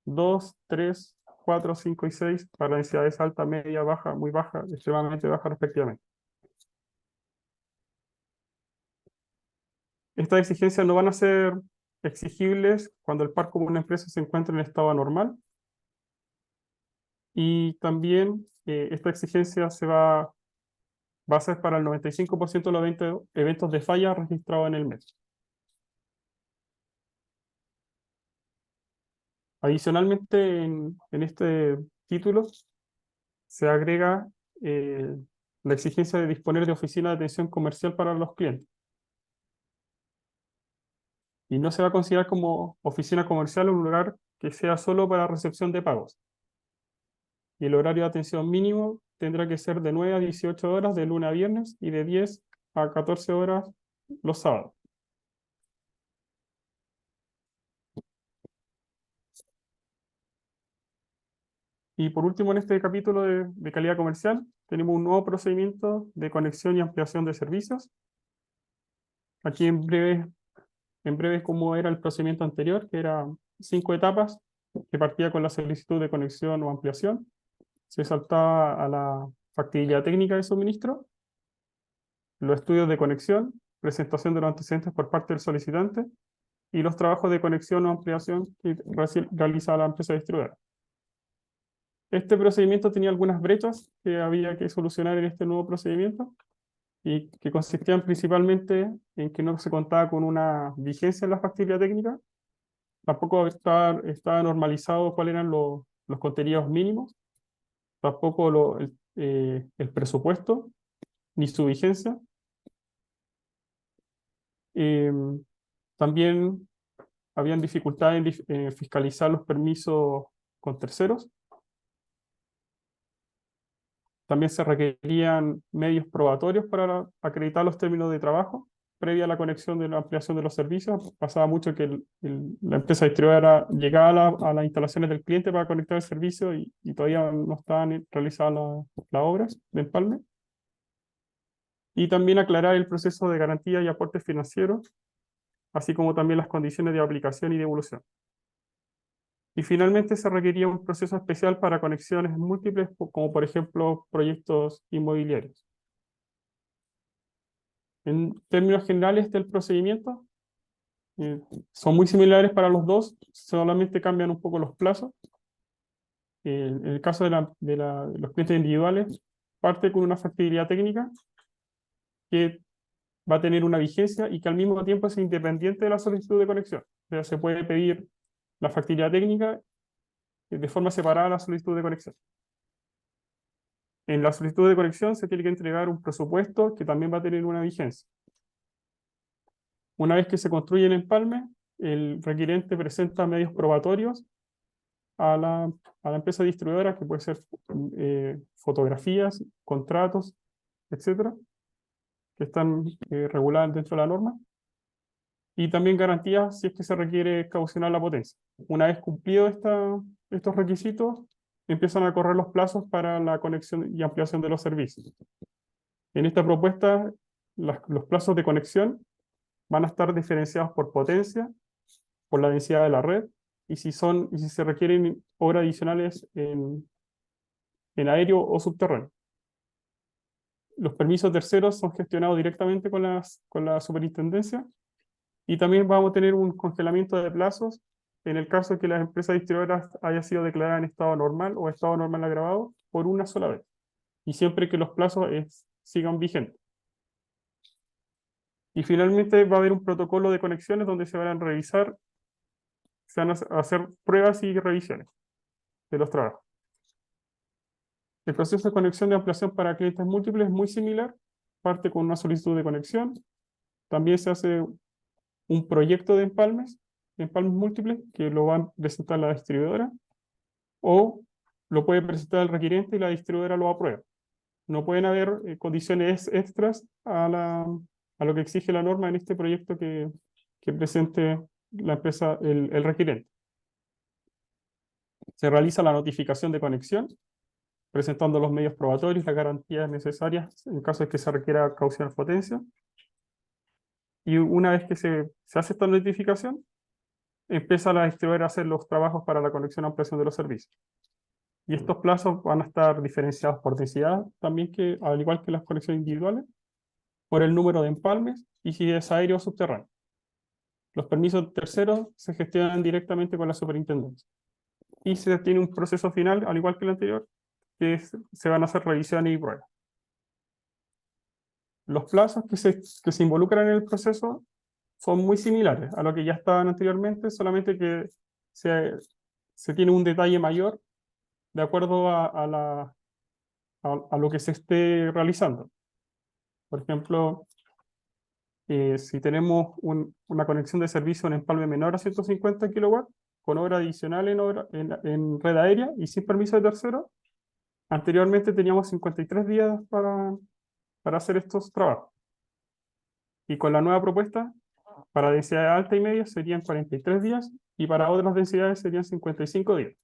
2, 3, 4, 5 y 6 para densidades alta, media, baja, muy baja, extremadamente baja respectivamente. Estas exigencias no van a ser exigibles cuando el parco de una empresa se encuentre en estado anormal, y también esta exigencia va a ser para el 95% de los eventos de falla registrados en el mes. Adicionalmente, en este título se agrega eh, la exigencia de disponer de oficina de atención comercial para los clientes. Y no se va a considerar como oficina comercial un lugar que sea solo para recepción de pagos. Y el horario de atención mínimo tendrá que ser de 9 a 18 horas de lunes a viernes y de 10 a 14 horas los sábados. Y por último, en este capítulo de calidad comercial, tenemos un nuevo procedimiento de conexión y ampliación de servicios, Aquí en breve cómo era el procedimiento anterior, que era 5 etapas, que partía con la solicitud de conexión o ampliación, se saltaba a la factibilidad técnica de suministro, los estudios de conexión, presentación de los antecedentes por parte del solicitante y los trabajos de conexión o ampliación que realiza la empresa distribuidora. Este procedimiento tenía algunas brechas que había que solucionar en este nuevo procedimiento y que consistían principalmente en que no se contaba con una vigencia en la factibilidad técnica, tampoco estaba normalizado cuáles eran los contenidos mínimos, tampoco el presupuesto ni su vigencia. Eh, También habían dificultades en fiscalizar los permisos con terceros. También se requerían medios probatorios para acreditar los términos de trabajo previa a la conexión de la ampliación de los servicios. Pasaba mucho que la empresa distribuidora llegaba a las instalaciones del cliente para conectar el servicio y todavía no estaban realizadas las obras de empalme. Y también aclarar el proceso de garantía y aportes financieros, así como también las condiciones de aplicación y devolución. Y finalmente se requería un proceso especial para conexiones múltiples, como por ejemplo proyectos inmobiliarios. En términos generales del procedimiento, eh, son muy similares para los dos, solamente cambian un poco los plazos. En el caso de los clientes individuales, parte con una factibilidad técnica que va a tener una vigencia y que al mismo tiempo es independiente de la solicitud de conexión. O sea, se puede pedir la factibilidad técnica de forma separada a la solicitud de conexión. En la solicitud de conexión se tiene que entregar un presupuesto que también va a tener una vigencia. Una vez que se construye el empalme, el requirente presenta medios probatorios a la empresa distribuidora, que puede ser fotografías, contratos, etcétera, que están reguladas dentro de la norma, y también garantías si es que se requiere caucionar la potencia. Una vez cumplidos estos requisitos, empiezan a correr los plazos para la conexión y ampliación de los servicios. En esta propuesta, los plazos de conexión van a estar diferenciados por potencia, por la densidad de la red, y si se requieren obras adicionales en aéreo o subterráneo. Los permisos terceros son gestionados directamente con la superintendencia, y también vamos a tener un congelamiento de plazos en el caso de que la empresa distribuidora haya sido declarada en estado normal o estado normal agravado por una sola vez, y siempre que los plazos sigan vigentes. Y finalmente va a haber un protocolo de conexiones donde se van a revisar, se van a hacer pruebas y revisiones de los trabajos. El proceso de conexión de ampliación para clientes múltiples es muy similar, parte con una solicitud de conexión, también se hace un proyecto de empalmes múltiples, que lo va a presentar la distribuidora, o lo puede presentar el requiriente y la distribuidora lo aprueba. No pueden haber condiciones extras a lo que exige la norma en este proyecto que presente la empresa, el requirente. Se realiza la notificación de conexión, presentando los medios probatorios, las garantías necesarias en caso de que se requiera caucionar potencia. Y una vez que se hace esta notificación, empieza la distribuidora a hacer los trabajos para la conexión y ampliación de los servicios. Y estos plazos van a estar diferenciados por densidad, también al igual que las conexiones individuales, por el número de empalmes y si es aéreo o subterráneo. Los permisos terceros se gestionan directamente con la superintendencia. Y se tiene un proceso final, al igual que el anterior, que se van a hacer revisiones y pruebas. Los plazos que se involucran en el proceso son muy similares a lo que ya estaban anteriormente, solamente que se tiene un detalle mayor de acuerdo a lo que se esté realizando. Por ejemplo, si tenemos una conexión de servicio en empalme menor a 150 kilowatts, con hora adicional en red aérea y sin permiso de tercero, anteriormente teníamos 53 días para hacer estos trabajos. Y con la nueva propuesta, para densidades alta y media serían 43 días y para otras densidades serían 55 días.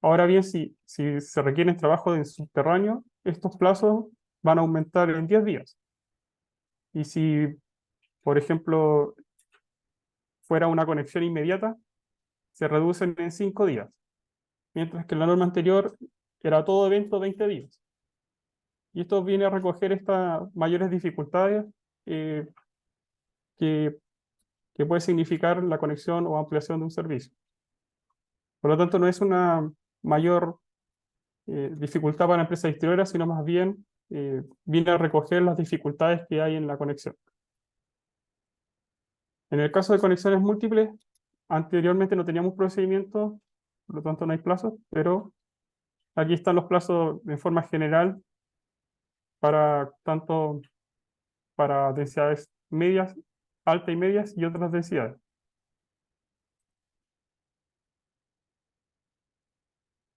Ahora bien, si se requieren trabajos en subterráneo, estos plazos van a aumentar en 10 días. Y si por ejemplo, fuera una conexión inmediata, se reducen en 5 días, mientras que en la norma anterior era todo evento 20 días. Y esto viene a recoger estas mayores dificultades eh, que, que puede significar la conexión o ampliación de un servicio. Por lo tanto, no es una mayor dificultad para la empresa distribuidora, sino más bien viene a recoger las dificultades que hay en la conexión. En el caso de conexiones múltiples, anteriormente no teníamos procedimientos, por lo tanto no hay plazos, pero aquí están los plazos de forma general para tanto para densidades medias, altas y medias y otras densidades.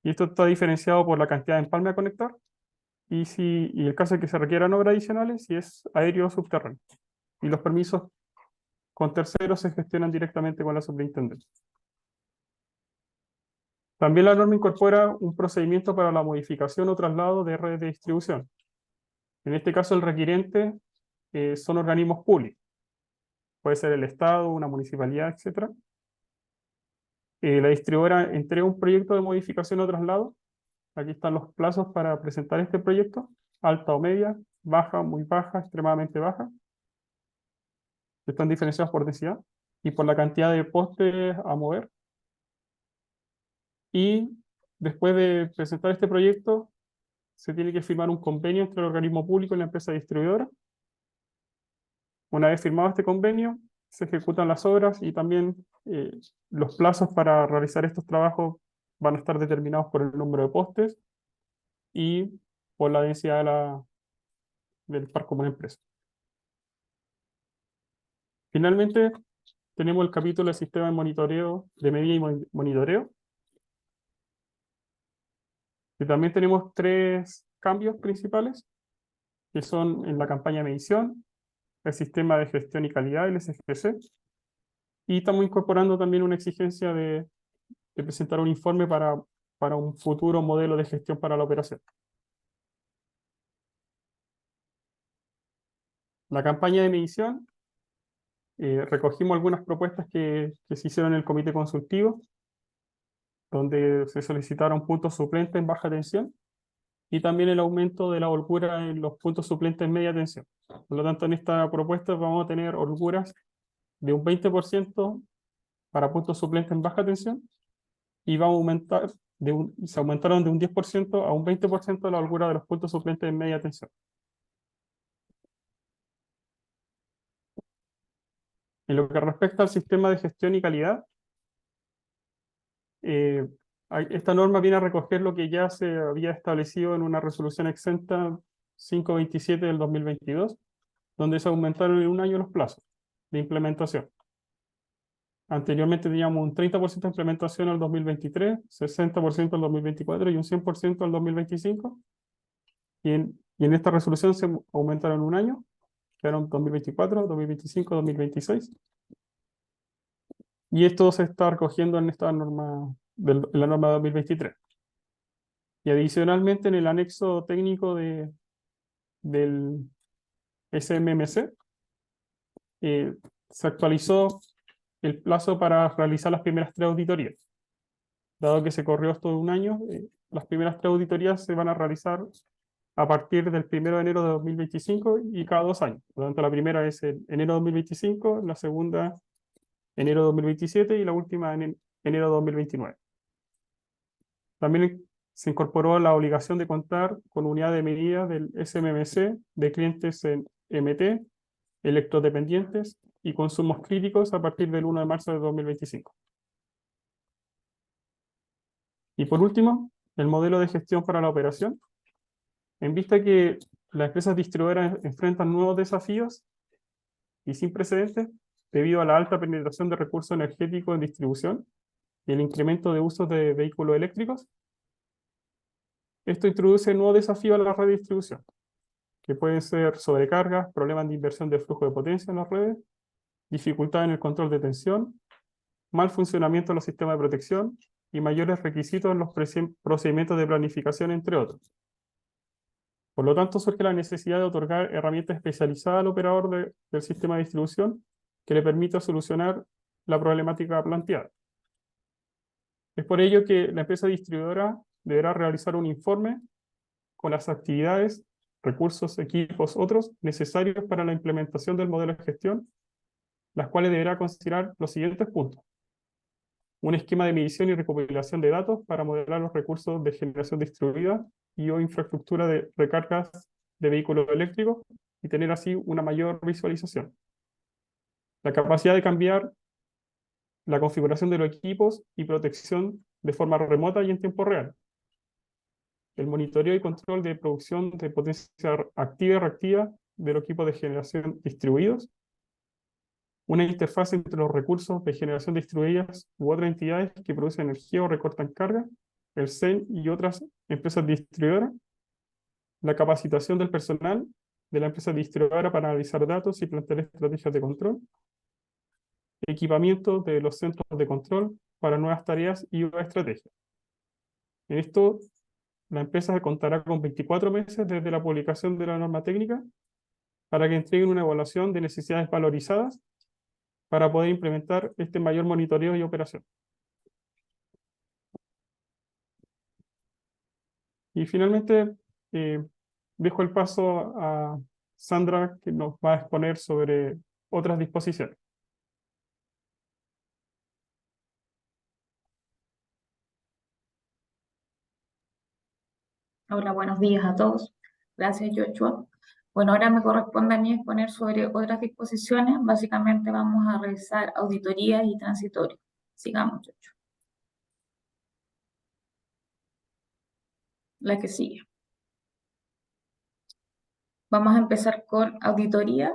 Y esto está diferenciado por la cantidad de empalme a conectar y el caso de que se requieran obras adicionales, si es aéreo o subterráneo. Y los permisos con terceros se gestionan directamente con la superintendencia. También la norma incorpora un procedimiento para la modificación o traslado de redes de distribución. En este caso, el requirente son organismos públicos. Puede ser el Estado, una municipalidad, etc. La distribuidora entrega un proyecto de modificación o traslado. Aquí están los plazos para presentar este proyecto: alta o media, baja, muy baja, extremadamente baja. Están diferenciados por densidad y por la cantidad de postes a mover. Y después de presentar este proyecto, se tiene que firmar un convenio entre el organismo público y la empresa distribuidora. Una vez firmado este convenio, se ejecutan las obras y también los plazos para realizar estos trabajos van a estar determinados por el número de postes y por la densidad del parque como una empresa. Finalmente, tenemos el capítulo de sistema de monitoreo, de medida y monitoreo. Y también tenemos 3 cambios principales, que son en la campaña de medición, el sistema de gestión y calidad, el SGC, y estamos incorporando también una exigencia de presentar un informe para un futuro modelo de gestión para la operación. La campaña de medición, recogimos algunas propuestas que se hicieron en el comité consultivo, donde se solicitaron puntos suplentes en baja tensión y también el aumento de la holgura en los puntos suplentes en media tensión. Por lo tanto, en esta propuesta vamos a tener holguras de un 20% para puntos suplentes en baja tensión y vamos a aumentar se aumentaron de un 10% a un 20% la holgura de los puntos suplentes en media tensión. En lo que respecta al sistema de gestión y calidad, eh, esta norma viene a recoger lo que ya se había establecido en una resolución exenta 527 del 2022, donde se aumentaron en un año los plazos de implementación. Anteriormente teníamos un 30% de implementación al 2023, 60% al 2024 y un 100% al 2025. Y en esta resolución se aumentaron un año, quedaron 2024, 2025, 2026. Y esto se está recogiendo en esta norma, en la norma de 2023. Y adicionalmente en el anexo técnico del SMMC, se actualizó el plazo para realizar las primeras 3 auditorías. Dado que se corrió esto de un año, las primeras 3 auditorías se van a realizar a partir del 1 de enero de 2025 y cada 2 años. Por lo tanto, la primera es en enero de 2025, la segunda enero de 2027 y la última en enero de 2029. También se incorporó la obligación de contar con unidad de medida del SMMC de clientes en MT, electrodependientes y consumos críticos a partir del 1 de marzo de 2025. Y por último, el modelo de gestión para la operación. En vista que las empresas distribuidoras enfrentan nuevos desafíos y sin precedentes debido a la alta penetración de recursos energéticos en distribución y el incremento de usos de vehículos eléctricos, esto introduce nuevos desafíos a la red de distribución, que pueden ser sobrecargas, problemas de inversión de flujo de potencia en las redes, dificultad en el control de tensión, mal funcionamiento de los sistemas de protección y mayores requisitos en los procedimientos de planificación, entre otros. Por lo tanto, surge la necesidad de otorgar herramientas especializadas al operador del sistema de distribución que le permita solucionar la problemática planteada. Es por ello que la empresa distribuidora deberá realizar un informe con las actividades, recursos, equipos, otros necesarios para la implementación del modelo de gestión, las cuales deberá considerar los siguientes puntos: un esquema de medición y recopilación de datos para modelar los recursos de generación distribuida y o infraestructura de recargas de vehículos eléctricos y tener así una mayor visualización. La capacidad de cambiar la configuración de los equipos y protección de forma remota y en tiempo real. El monitoreo y control de producción de potencia activa y reactiva de los equipos de generación distribuidos. Una interfaz entre los recursos de generación distribuidas u otras entidades que producen energía o recortan carga, el CEN y otras empresas distribuidoras. La capacitación del personal de la empresa distribuidora para analizar datos y plantear estrategias de control. Equipamiento de los centros de control para nuevas tareas y estrategias. En esto, la empresa contará con 24 meses desde la publicación de la norma técnica para que entreguen una evaluación de necesidades valorizadas para poder implementar este mayor monitoreo y operación. Y finalmente, dejo el paso a Sandra, que nos va a exponer sobre otras disposiciones. Hola, buenos días a todos. Gracias, Joshua. Bueno, ahora me corresponde a mí exponer sobre otras disposiciones. Básicamente vamos a revisar auditorías y transitorios. Sigamos, Joshua. La que sigue. Vamos a empezar con auditoría.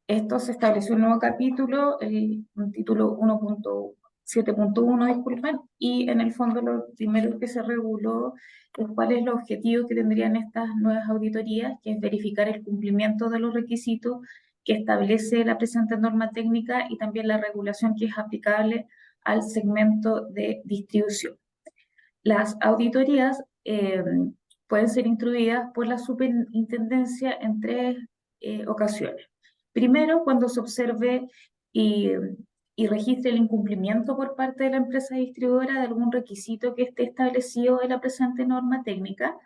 Esto se estableció un nuevo capítulo, un título 1.7.1, disculpen, y en el fondo lo primero que se reguló es cuál es el objetivo que tendrían estas nuevas auditorías, que es verificar el cumplimiento de los requisitos que establece la presente norma técnica y también la regulación que es aplicable al segmento de distribución. Las auditorías pueden ser instruidas por la superintendencia en tres ocasiones. Primero, cuando se observe y registre el incumplimiento por parte de la empresa distribuidora de algún requisito que esté establecido en la presente norma técnica,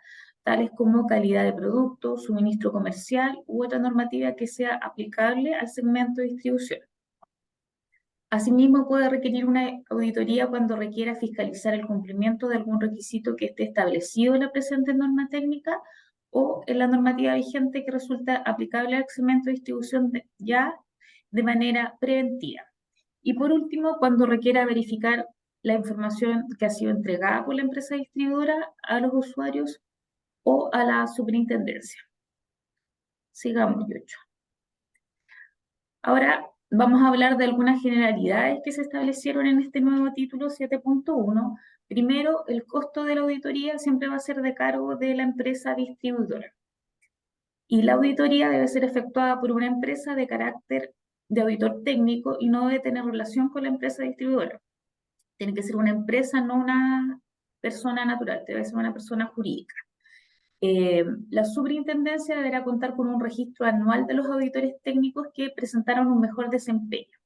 tales como calidad de producto, suministro comercial u otra normativa que sea aplicable al segmento de distribución. Asimismo, puede requerir una auditoría cuando requiera fiscalizar el cumplimiento de algún requisito que esté establecido en la presente norma técnica o en la normativa vigente que resulta aplicable al segmento de distribución ya de manera preventiva. Y por último, cuando requiera verificar la información que ha sido entregada por la empresa distribuidora a los usuarios o a la superintendencia. Sigamos, Yocho. Ahora vamos a hablar de algunas generalidades que se establecieron en este nuevo título 7.1. Primero, el costo de la auditoría siempre va a ser de cargo de la empresa distribuidora. Y la auditoría debe ser efectuada por una empresa de carácter de auditor técnico y no debe tener relación con la empresa distribuidora. Tiene que ser una empresa, no una persona natural, debe ser una persona jurídica. La superintendencia deberá contar con un registro anual de los auditores técnicos que presentaron un mejor desempeño.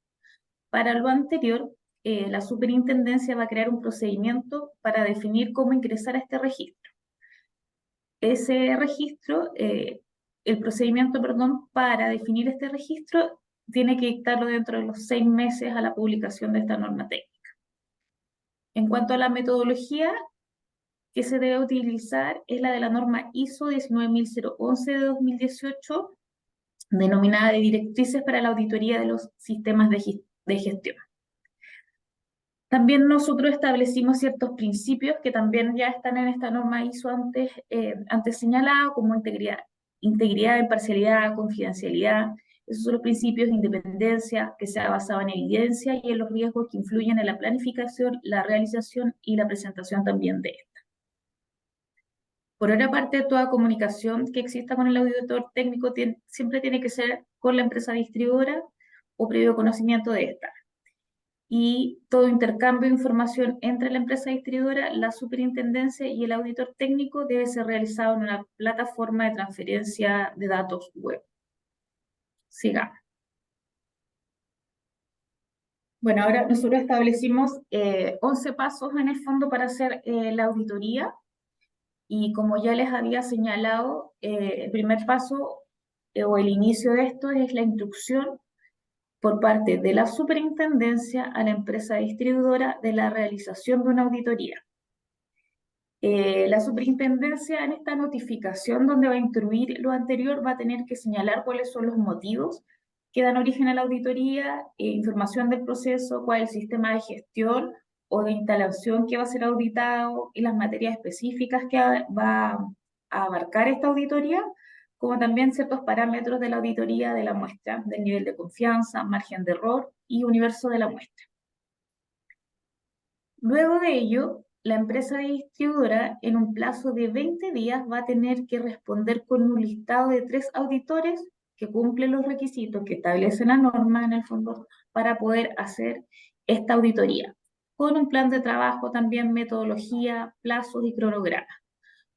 Para lo anterior, la superintendencia va a crear un procedimiento para definir cómo ingresar a este registro. Ese registro, el procedimiento, perdón, para definir este registro tiene que dictarlo dentro de los 6 meses a la publicación de esta norma técnica. En cuanto a la metodología que se debe utilizar es la de la norma ISO 19011 de 2018, denominada de directrices para la auditoría de los sistemas de gestión. También nosotros establecimos ciertos principios que también ya están en esta norma ISO antes señalado, como integridad, imparcialidad, confidencialidad. Esos son los principios de independencia que se ha basado en evidencia y en los riesgos que influyen en la planificación, la realización y la presentación también de esta. Por otra parte, toda comunicación que exista con el auditor técnico siempre tiene que ser con la empresa distribuidora o previo conocimiento de esta. y todo intercambio de información entre la empresa distribuidora, la superintendencia y el auditor técnico debe ser realizado en una plataforma de transferencia de datos web. Sigamos. Bueno, ahora nosotros establecimos 11 pasos en el fondo para hacer la auditoría y como ya les había señalado, el primer paso o el inicio de esto es la instrucción por parte de la superintendencia a la empresa distribuidora de la realización de una auditoría. La superintendencia en esta notificación donde va a instruir lo anterior va a tener que señalar cuáles son los motivos que dan origen a la auditoría, información del proceso, cuál es el sistema de gestión o de instalación que va a ser auditado y las materias específicas que va a abarcar esta auditoría, como también ciertos parámetros de la auditoría de la muestra, del nivel de confianza, margen de error y universo de la muestra. Luego de ello, la empresa distribuidora en un plazo de 20 días va a tener que responder con un listado de 3 auditores que cumplen los requisitos que establece la norma en el fondo para poder hacer esta auditoría, con un plan de trabajo también, metodología, plazos y cronograma.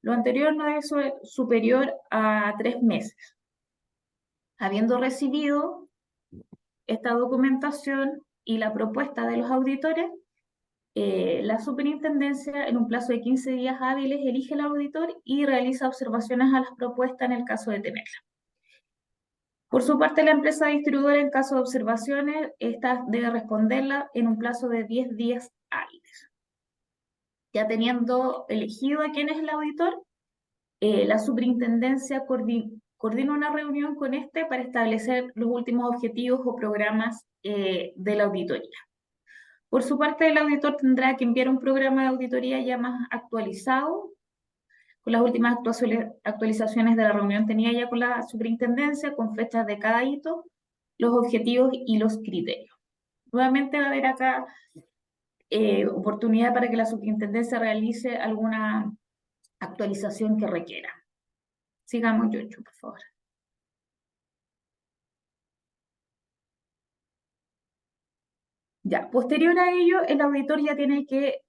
Lo anterior no es superior a 3 meses. Habiendo recibido esta documentación y la propuesta de los auditores, la superintendencia en un plazo de 15 días hábiles elige al auditor y realiza observaciones a las propuestas en el caso de tenerla. Por su parte, la empresa distribuidora en caso de observaciones, esta debe responderla en un plazo de 10 días hábiles. Ya teniendo elegido a quién es el auditor, la superintendencia coordina una reunión con este para establecer los últimos objetivos o programas de la auditoría. Por su parte, el auditor tendrá que enviar un programa de auditoría ya más actualizado, con las últimas actualizaciones de la reunión tenida ya con la superintendencia, con fechas de cada hito, los objetivos y los criterios. Nuevamente va a haber acá oportunidad para que la superintendencia realice alguna actualización que requiera. Sigamos, Yocho, por favor. Ya, posterior a ello, el auditor ya tiene que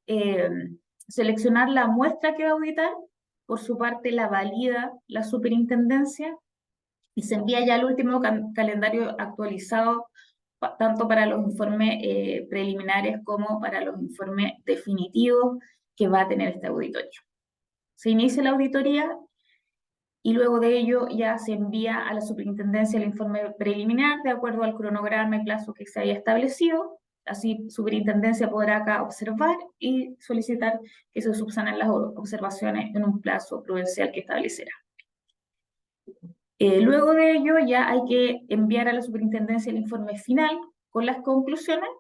seleccionar la muestra que va a auditar. Por su parte, la valida la superintendencia y se envía ya el último calendario actualizado, tanto para los informes preliminares como para los informes definitivos que va a tener este auditorio. Se inicia la auditoría y luego de ello ya se envía a la superintendencia el informe preliminar de acuerdo al cronograma y plazo que se haya establecido. Así, superintendencia podrá acá observar y solicitar que se subsanen las observaciones en un plazo prudencial que establecerá. Luego de ello ya hay que enviar a la superintendencia el informe final con las conclusiones,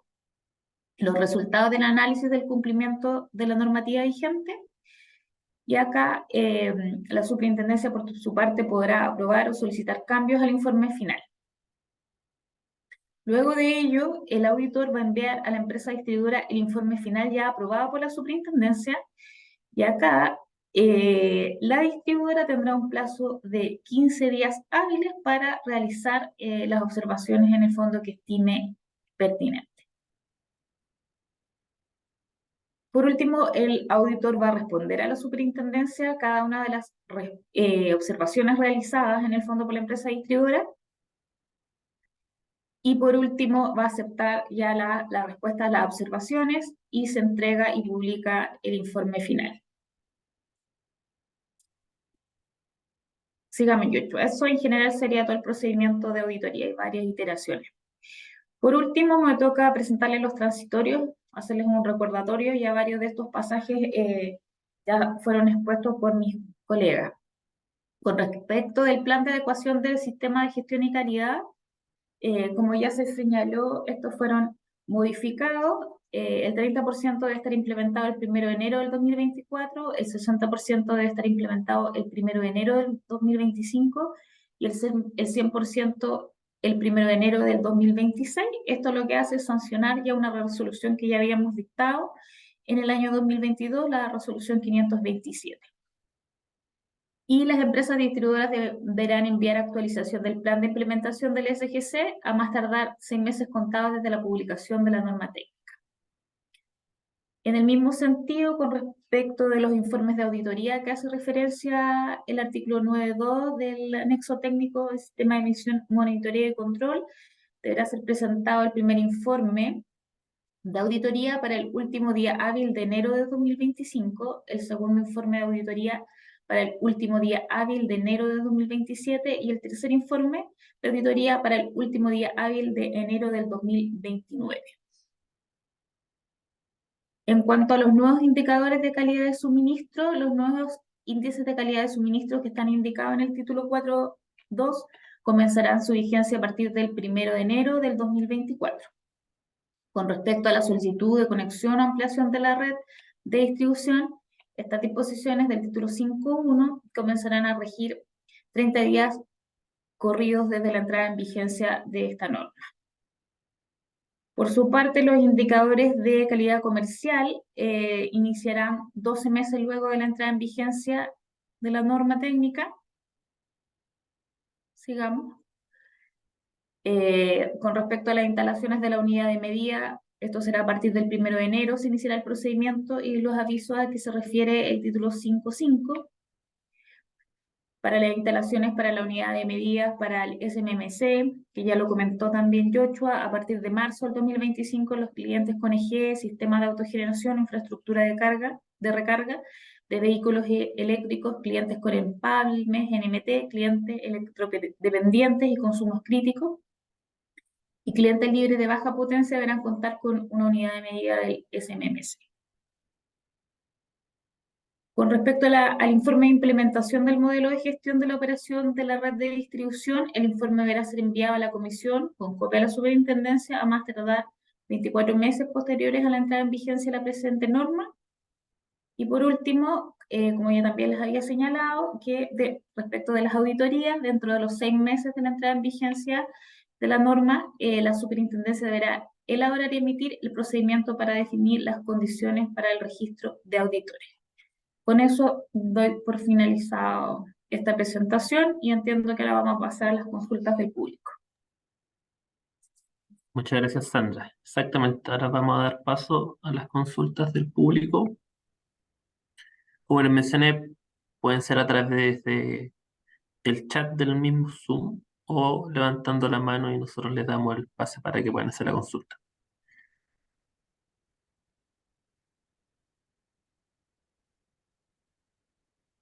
los resultados del análisis del cumplimiento de la normativa vigente, y acá la superintendencia por su parte podrá aprobar o solicitar cambios al informe final. Luego de ello, el auditor va a enviar a la empresa distribuidora el informe final ya aprobado por la superintendencia, y acá la distribuidora tendrá un plazo de 15 días hábiles para realizar las observaciones en el fondo que estime pertinente. Por último, el auditor va a responder a la superintendencia cada una de las observaciones realizadas en el fondo por la empresa distribuidora. Y por último, va a aceptar ya la respuesta a las observaciones y se entrega y publica el informe final. Sígame, Yocho. Eso en general sería todo el procedimiento de auditoría y varias iteraciones. Por último, me toca presentarles los transitorios, hacerles un recordatorio. Ya varios de estos pasajes ya fueron expuestos por mis colegas. Con respecto del plan de adecuación del sistema de gestión y calidad, como ya se señaló, estos fueron modificados. El 30% debe estar implementado el 1 de enero del 2024, el 60% debe estar implementado el 1 de enero del 2025 y el 100% el 1 de enero del 2026. Esto lo que hace es sancionar ya una resolución que ya habíamos dictado en el año 2022, la resolución 527. Y las empresas distribuidoras deberán enviar actualización del plan de implementación del SGC a más tardar 6 meses contados desde la publicación de la norma técnica. En el mismo sentido, con respecto de los informes de auditoría que hace referencia el artículo 9.2 del anexo técnico del sistema de emisión, monitoreo y control, deberá ser presentado el primer informe de auditoría para el último día hábil de enero de 2025, el segundo informe de auditoría para el último día hábil de enero de 2027 y el tercer informe de auditoría para el último día hábil de enero del 2029. En cuanto a los nuevos indicadores de calidad de suministro, los nuevos índices de calidad de suministro que están indicados en el título 4.2 comenzarán su vigencia a partir del 1 de enero del 2024. Con respecto a la solicitud de conexión o ampliación de la red de distribución, estas disposiciones del título 5.1 comenzarán a regir 30 días corridos desde la entrada en vigencia de esta norma. Por su parte, los indicadores de calidad comercial iniciarán 12 meses luego de la entrada en vigencia de la norma técnica. Sigamos. Con respecto a las instalaciones de la unidad de medida, esto será a partir del 1 de enero, se iniciará el procedimiento y los avisos a que se refiere el título 5.5. Para las instalaciones para la unidad de medidas para el SMMC, que ya lo comentó también Joshua, a partir de marzo del 2025 los clientes con EG, sistema de autogeneración, infraestructura de recarga de vehículos eléctricos, clientes con empalmes, NMT, clientes electrodependientes y consumos críticos, y clientes libres de baja potencia deberán contar con una unidad de medida del SMMC. Con respecto al informe de implementación del modelo de gestión de la operación de la red de distribución, el informe deberá ser enviado a la comisión con copia a la superintendencia a más tardar 24 meses posteriores a la entrada en vigencia de la presente norma. Y por último, como ya también les había señalado, que respecto de las auditorías, dentro de los 6 meses de la entrada en vigencia de la norma, la superintendencia deberá elaborar y emitir el procedimiento para definir las condiciones para el registro de auditores. Con eso doy por finalizado esta presentación y entiendo que ahora vamos a pasar a las consultas del público. Muchas gracias, Sandra. Exactamente, ahora vamos a dar paso a las consultas del público. Como les mencioné, pueden ser a través del chat del mismo Zoom o levantando la mano y nosotros les damos el pase para que puedan hacer la consulta.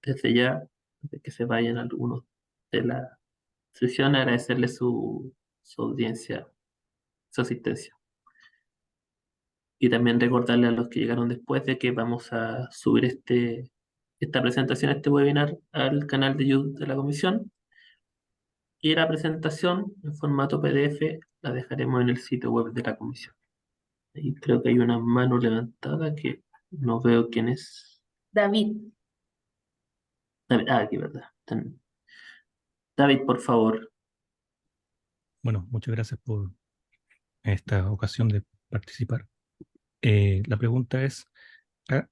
Desde ya, de que se vayan algunos de la sesión, agradecerles su audiencia, su asistencia. Y también recordarle a los que llegaron después de que vamos a subir esta presentación, este webinar, al canal de YouTube de la comisión. Y la presentación en formato PDF la dejaremos en el sitio web de la comisión. Y creo que hay una mano levantada que no veo quién es. David, David, aquí, ¿verdad? David, por favor. Bueno, muchas gracias por esta ocasión de participar. La pregunta es,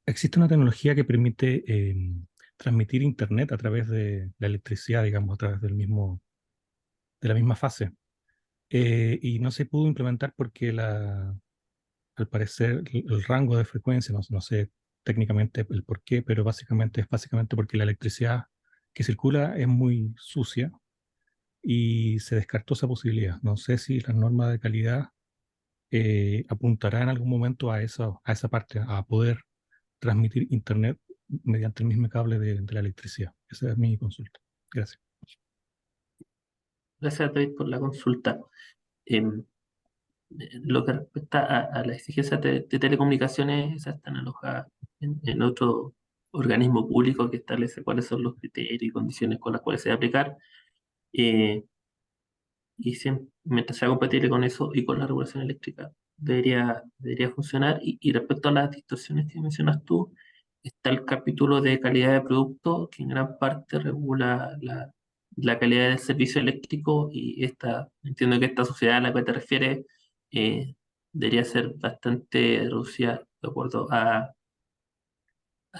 ¿existe una tecnología que permite transmitir internet a través de la electricidad, digamos, a través de la misma fase? Y no se pudo implementar porque al parecer el rango de frecuencia, no sé técnicamente el por qué, pero es básicamente porque la electricidad que circula es muy sucia y se descartó esa posibilidad. No sé si las normas de calidad apuntará en algún momento a esa parte, a poder transmitir internet mediante el mismo cable de la electricidad. Esa es mi consulta. Gracias. Gracias, David, por la consulta. Em, lo que respecta a la exigencia de telecomunicaciones, esa está alojada en otro organismo público que establece cuáles son los criterios y condiciones con las cuales se debe aplicar. eh, y mientras sea compatible con eso y con la regulación eléctrica, debería funcionar. Y respecto a las distorsiones que mencionas tú, está el capítulo de calidad de producto, que en gran parte regula la calidad del servicio eléctrico, y entiendo que esta sociedad a la que te refieres debería ser bastante reducida de acuerdo a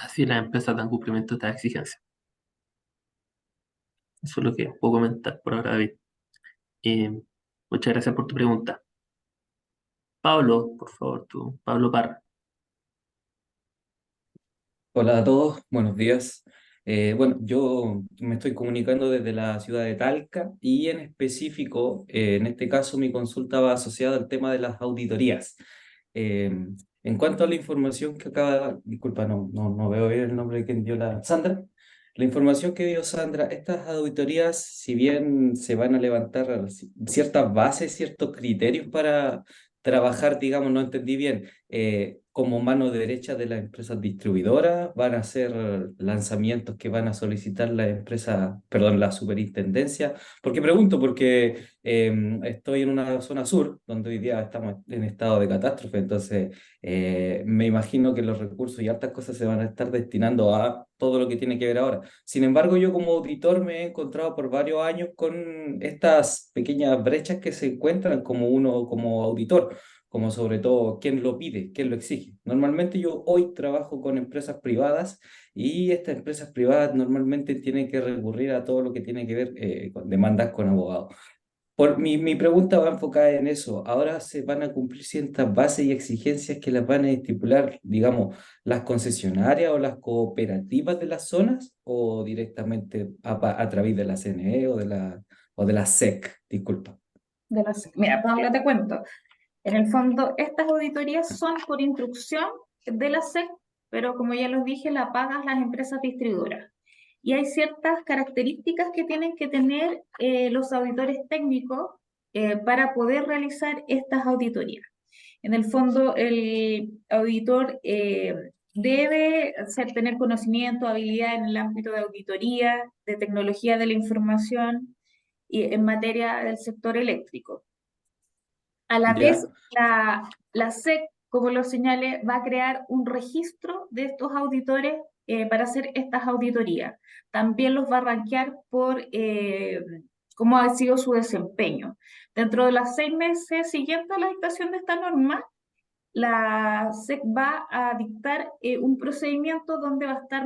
si las empresas dan cumplimiento a estas exigencias. Eso es lo que puedo comentar por ahora, David. Eh, Muchas gracias por tu pregunta. Pablo, por favor, tú, Pablo Parra. Hola a todos, buenos días. Bueno, yo me estoy comunicando desde la ciudad de Talca y en específico, en este caso, mi consulta va asociada al tema de las auditorías. Eh, en cuanto a la información que acaba, disculpa, no veo bien el nombre de quien dio Sandra. La información que dio Sandra, estas auditorías, si bien se van a levantar ciertas bases, ciertos criterios para trabajar, digamos, no entendí bien como mano derecha de las empresas distribuidoras, van a ser lanzamientos que van a solicitar la empresa, perdón, la superintendencia. ¿Por qué pregunto? Porque estoy en una zona sur, donde hoy día estamos en estado de catástrofe, entonces me imagino que los recursos y hartas cosas se van a estar destinando a todo lo que tiene que ver ahora. Sin embargo, yo como auditor me he encontrado por varios años con estas pequeñas brechas que se encuentran como uno como auditor, como sobre todo quién lo pide, quién lo exige. Normalmente yo hoy trabajo con empresas privadas y estas empresas privadas normalmente tienen que recurrir a todo lo que tiene que ver con demandas con abogados. Mi pregunta va enfocada en eso. Ahora se van a cumplir ciertas bases y exigencias que las van a estipular, digamos, las concesionarias o las cooperativas de las zonas o directamente a través de la CNE o de la SEC, disculpa. Mira, Pablo, te cuento. En el fondo, estas auditorías son por instrucción de la SEC, pero como ya los dije, la pagan las empresas distribuidoras. Y hay ciertas características que tienen que tener los auditores técnicos para poder realizar estas auditorías. En el fondo, el auditor debe tener conocimiento, habilidad en el ámbito de auditoría, de tecnología de la información y en materia del sector eléctrico. A la vez, ¿Ya? la SEC, como lo señalé, va a crear un registro de estos auditores para hacer estas auditorías. También los va a rankear por cómo ha sido su desempeño. Dentro de los 6 meses siguientes a la dictación de esta norma, la SEC va a dictar un procedimiento donde va a estar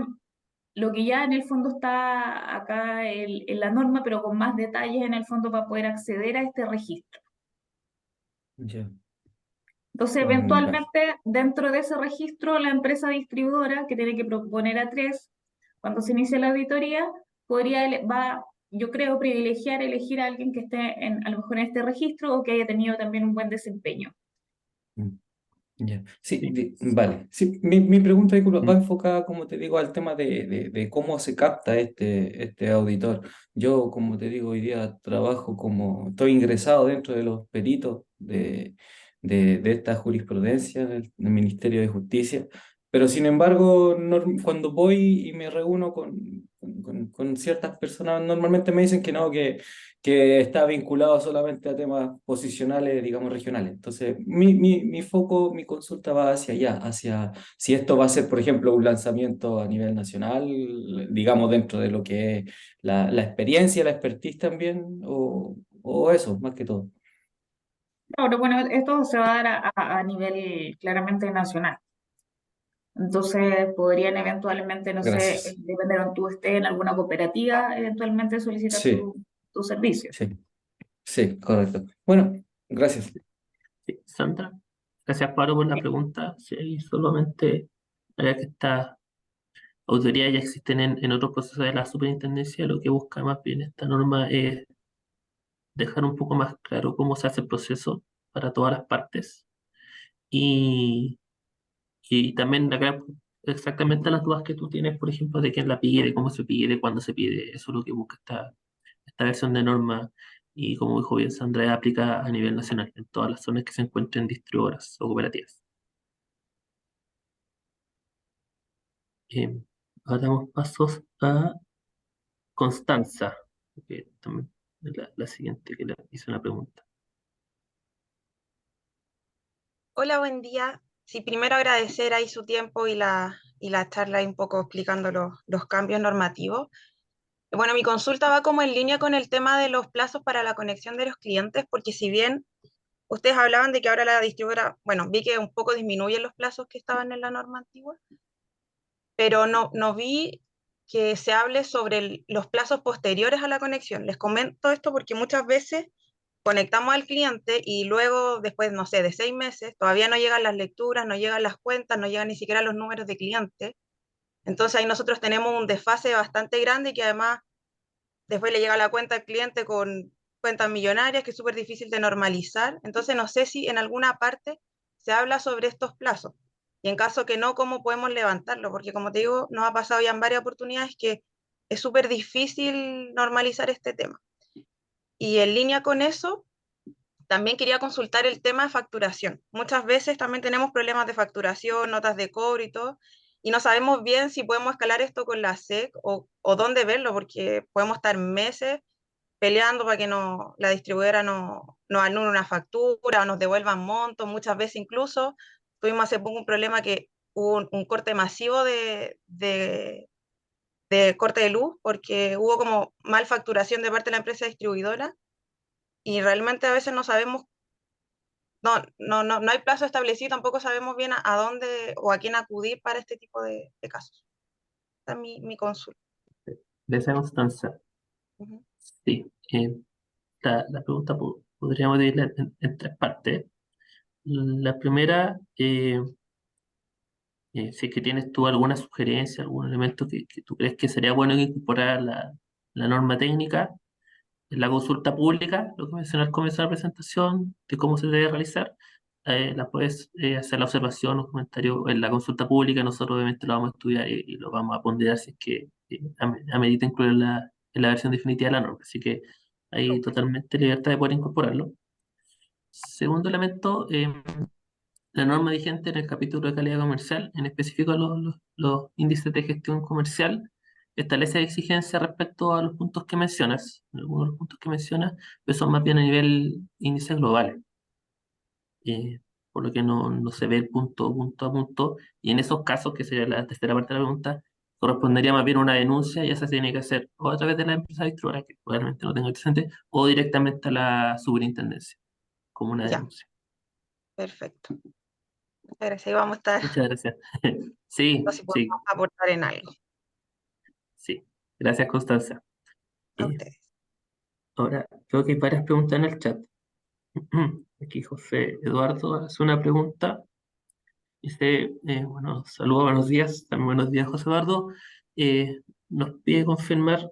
lo que ya en el fondo está acá en la norma, pero con más detalles en el fondo para poder acceder a este registro. Ya. Entonces, Vale. eventualmente, dentro de ese registro, la empresa distribuidora, que tiene que proponer a tres, cuando se inicie la auditoría, yo creo, privilegiar, elegir a alguien que esté a lo mejor en este registro o que haya tenido también un buen desempeño. Mm. Ya. Sí, Sí. vale. Sí, mi pregunta disculpa, va Mm. enfocada, como te digo, al tema de cómo se capta este auditor. Yo, como te digo, hoy día trabajo estoy ingresado dentro de los peritos de esta jurisprudencia del Ministerio de Justicia, pero sin embargo, cuando voy y me reúno con ciertas personas, normalmente me dicen que no, que está vinculado solamente a temas posicionales, digamos, regionales. Entonces, mi foco, mi consulta va hacia allá, hacia si esto va a ser, por ejemplo, un lanzamiento a nivel nacional, digamos, dentro de lo que es la experiencia, la expertise también, o eso, más que todo. Ahora, bueno, esto se va a dar a nivel claramente nacional. Entonces, podrían eventualmente, no sé, Gracias. depende de donde tú estés, en alguna cooperativa, eventualmente solicitar Sí, tu servicio. sí, sí, correcto. Bueno, gracias. Sí, Sandra, gracias Pablo por la pregunta. Sí, solamente ya que estas auditorías ya existen en otros procesos de la superintendencia, lo que busca más bien esta norma es dejar un poco más claro cómo se hace el proceso para todas las partes y, y también aclarar exactamente las dudas que tú tienes, por ejemplo, de quién la pide, cómo se pide, cuándo se pide. Eso es lo que busca esta versión de norma y como dijo bien Sandra, aplica a nivel nacional en todas las zonas que se encuentren distribuidoras o cooperativas. Eh, Ahora damos pasos a Constanza, que también es la siguiente que le hizo una pregunta. Hola, buen día. Sí, primero agradecer ahí su tiempo y la charla ahí un poco explicando los cambios normativos. Bueno, mi consulta va como en línea con el tema de los plazos para la conexión de los clientes, porque si bien ustedes hablaban de que ahora la distribuidora, bueno, vi que un poco disminuyen los plazos que estaban en la norma antigua, pero no vi que se hable sobre los plazos posteriores a la conexión. Les comento esto porque muchas veces conectamos al cliente y luego, después, no sé, de 6 meses, todavía no llegan las lecturas, no llegan las cuentas, no llegan ni siquiera los números de cliente. Entonces ahí nosotros tenemos un desfase bastante grande y que además después le llega la cuenta al cliente con cuentas millonarias que es súper difícil de normalizar. Entonces no sé si en alguna parte se habla sobre estos plazos. Y en caso que no, ¿cómo podemos levantarlo? Porque como te digo, nos ha pasado ya en varias oportunidades que es súper difícil normalizar este tema. Y en línea con eso, también quería consultar el tema de facturación. Muchas veces también tenemos problemas de facturación, notas de cobro y todo, y no sabemos bien si podemos escalar esto con la SEC o dónde verlo, porque podemos estar meses peleando para que la distribuidora no anule una factura o nos devuelvan montos. Muchas veces incluso tuvimos hace poco un problema que hubo un corte masivo de corte de luz porque hubo como mal facturación de parte de la empresa distribuidora y realmente a veces no sabemos, no hay plazo establecido, tampoco sabemos bien a dónde o a quién acudir para este tipo de casos. Esta es mi consulta. De esa constancia. Ujú. Sí, la pregunta podríamos dividirla en tres partes. La primera, si es que tienes tú alguna sugerencia, algún elemento que tú crees que sería bueno incorporar a la norma técnica, en la consulta pública, lo que mencioné al comienzo de la presentación, de cómo se debe realizar, la puedes hacer la observación o comentario en la consulta pública. Nosotros obviamente lo vamos a estudiar y lo vamos a ponderar si es que amerita incluirla en la versión definitiva de la norma. Así que hay Súper. totalmente libertad de poder incorporarlo. Segundo elemento, la norma vigente en el capítulo de calidad comercial, en específico los índices de gestión comercial, establece exigencias respecto a los puntos que mencionas. Algunos de los puntos que mencionas pues son más bien a nivel índices globales, eh, por lo que no se ve el punto a punto. Y en esos casos, que sería la tercera parte de la pregunta, correspondería más bien una denuncia y esa se tiene que hacer o a través de la empresa distribuidora, que probablemente no tenga presente, o directamente a la superintendencia, como una Ya, denuncia. perfecto. Muchas gracias. Ahí vamos a estar, Muchas gracias. viendo Sí, si podemos sí. aportar en algo. Sí, gracias Constanza. A Eh, ustedes. ahora, creo que hay varias preguntas en el chat. Aquí José Eduardo hace una pregunta. Dice, bueno, saludos, buenos días. También buenos días, José Eduardo. Nos pide confirmar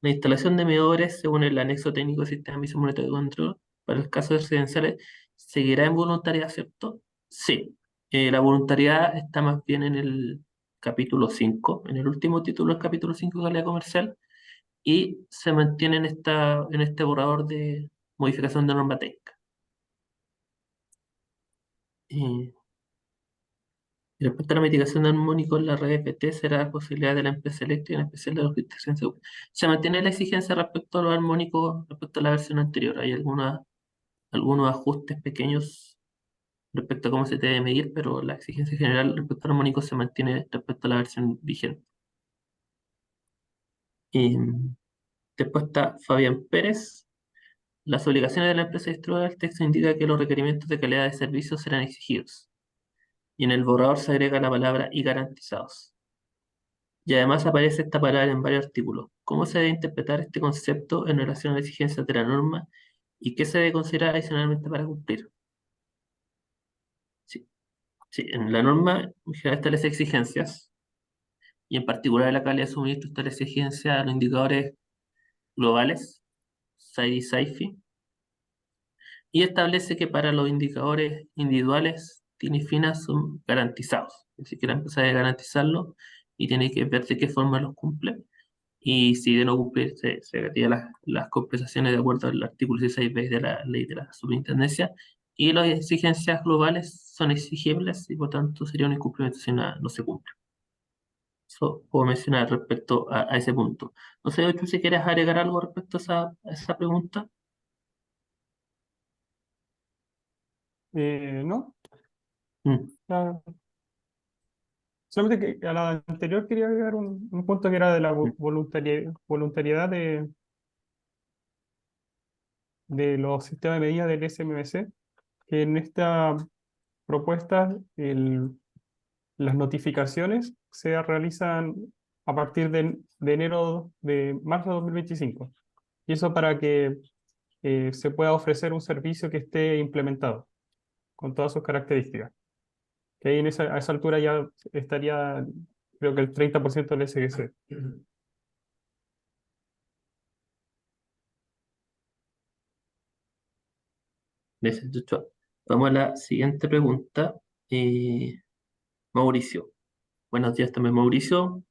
la instalación de medidores según el anexo técnico del sistema de emisión monetaria de control para los casos residenciales. ¿Seguirá en voluntariedad, cierto? Sí. La voluntariedad está más bien en el capítulo 5, en el último título del capítulo 5 de calidad comercial y se mantiene en este borrador de modificación de norma técnica. Eh, y respecto a la mitigación de armónicos en la red EPT, será posibilidad de la empresa eléctrica, en especial de la jurisdicción segura. Se mantiene la exigencia respecto a los armónicos, respecto a la versión anterior. Hay algunos ajustes pequeños respecto a cómo se debe medir, pero la exigencia general respecto a los armónicos se mantiene respecto a la versión vigente. Eh, después está Fabián Pérez. Las obligaciones de la empresa distribuidora, el texto indica que los requerimientos de calidad de servicios serán exigidos. Y en el borrador se agrega la palabra y garantizados. Y además aparece esta palabra en varios artículos. ¿Cómo se debe interpretar este concepto en relación a las exigencias de la norma y qué se debe considerar adicionalmente para cumplir? Sí, sí, en la norma en general establece exigencias y en particular la calidad de suministro establece exigencias a los indicadores globales, SAIDI y SAIFI, y establece que para los indicadores individuales TIN y FINA son garantizados. Es decir, que la empresa debe garantizarlo y tiene que ver de qué forma los cumple. Y si de no cumplir, se retira las compensaciones de acuerdo al artículo 16b de la ley de la superintendencia. Y las exigencias globales son exigibles y por tanto sería un incumplimiento si no se cumple. Eso puedo mencionar respecto a ese punto. No sé, Ochu, si quieres agregar algo respecto a esa pregunta. No, Mm, ah, solamente que a la anterior quería agregar un punto que era de la mm. voluntariedad de los sistemas de medida del SMBC, que en esta propuesta las notificaciones se realizan a partir de marzo de 2025. Y eso para que se pueda ofrecer un servicio que esté implementado con todas sus características. Que ahí a esa altura ya estaría creo que el 30% del SGC. Gracias, Joshua. Vamos a la siguiente pregunta. Mauricio. Buenos días también, Mauricio.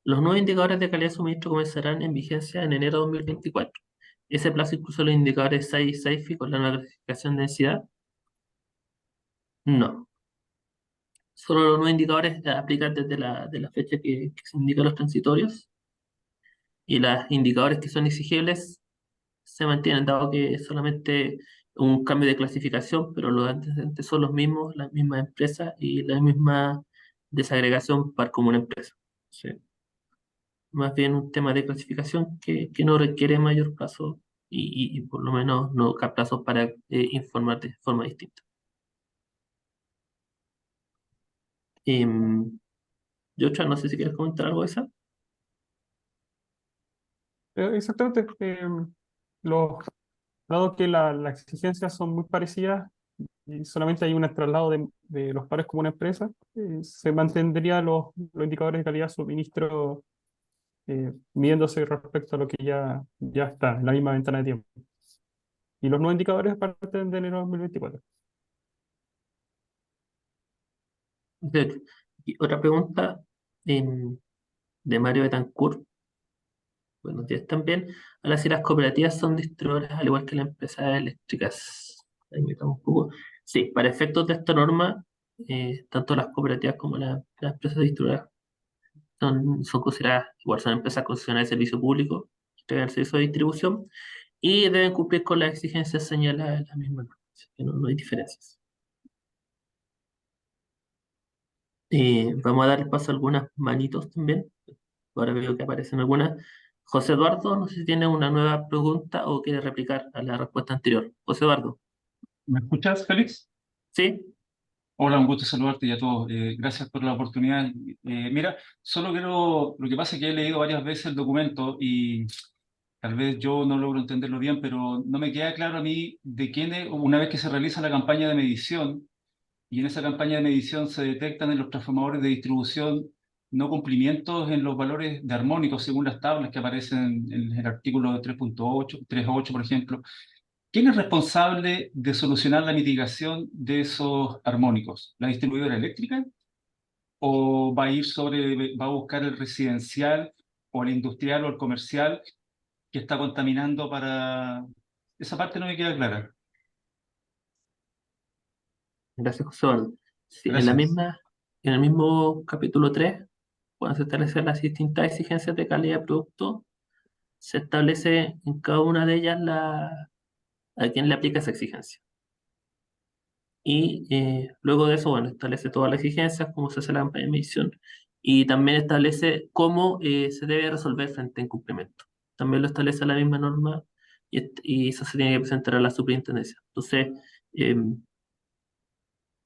Los nuevos indicadores de calidad de suministro comenzarán en vigencia en enero de 2024. ¿Ese plazo incluso los indicadores 6 y SAIFI con la nueva clasificación de densidad? No. Solo los nuevos indicadores aplican desde de la fecha que se indican los transitorios, y los indicadores que son exigibles se mantienen, dado que es solamente un cambio de clasificación, pero los antecedentes son los mismos, las mismas empresas y la misma desagregación para como una empresa. Sí. Más bien un tema de clasificación que no requiere mayor plazo y por lo menos no plazos para informar de forma distinta. Em, Yocha, no sé si quieres comentar algo de eso. Exactamente. Dado que las exigencias son muy parecidas y solamente hay un traslado de los pares como una empresa, se mantendría los indicadores de calidad de suministro midiéndose respecto a lo que ya está en la misma ventana de tiempo. Y los nuevos indicadores parten de enero de 2024. Perfecto. Y otra pregunta de Mario Betancourt. Buenos días también. Ahora, si las cooperativas son distribuidoras al igual que las empresas eléctricas. Ahí me tomo un poco. Sí, para efectos de esta norma, tanto las cooperativas como las empresas distribuidoras son consideradas, igual son empresas concesionarias de servicio público, que entregan servicio de distribución, y deben cumplir con las exigencias señaladas en la misma norma. Así que no hay diferencias. Vamos a dar el paso a algunas manitos también. Ahora veo que aparecen algunas. José Eduardo, no sé si tiene una nueva pregunta o quiere replicar a la respuesta anterior. José Eduardo, ¿Me escuchas, Félix? ¿sí? Hola, un gusto saludarte y a todos. Gracias por la oportunidad. Mira, solo quiero, lo que pasa es que he leído varias veces el documento y tal vez yo no logro entenderlo bien, pero no me queda claro a mí de quién, una vez que se realiza la campaña de medición y en esa campaña de medición se detectan en los transformadores de distribución no cumplimientos en los valores de armónicos según las tablas que aparecen en el artículo 3.8, 3.8, por ejemplo. ¿Quién es responsable de solucionar la mitigación de esos armónicos? ¿La distribuidora eléctrica? ¿O va a buscar el residencial o el industrial o el comercial que está contaminando para... Esa parte no me queda clara. Gracias, José Eduardo. Sí, Gracias. en el mismo capítulo 3, cuando se establecen las distintas exigencias de calidad de producto, se establece en cada una de ellas a quién le aplica esa exigencia. Y luego de eso, bueno, establece todas las exigencias, cómo se hace la campaña de medición, y también establece cómo se debe resolver frente a incumplimiento. También lo establece la misma norma, y eso se tiene que presentar a la superintendencia. Entonces, eh,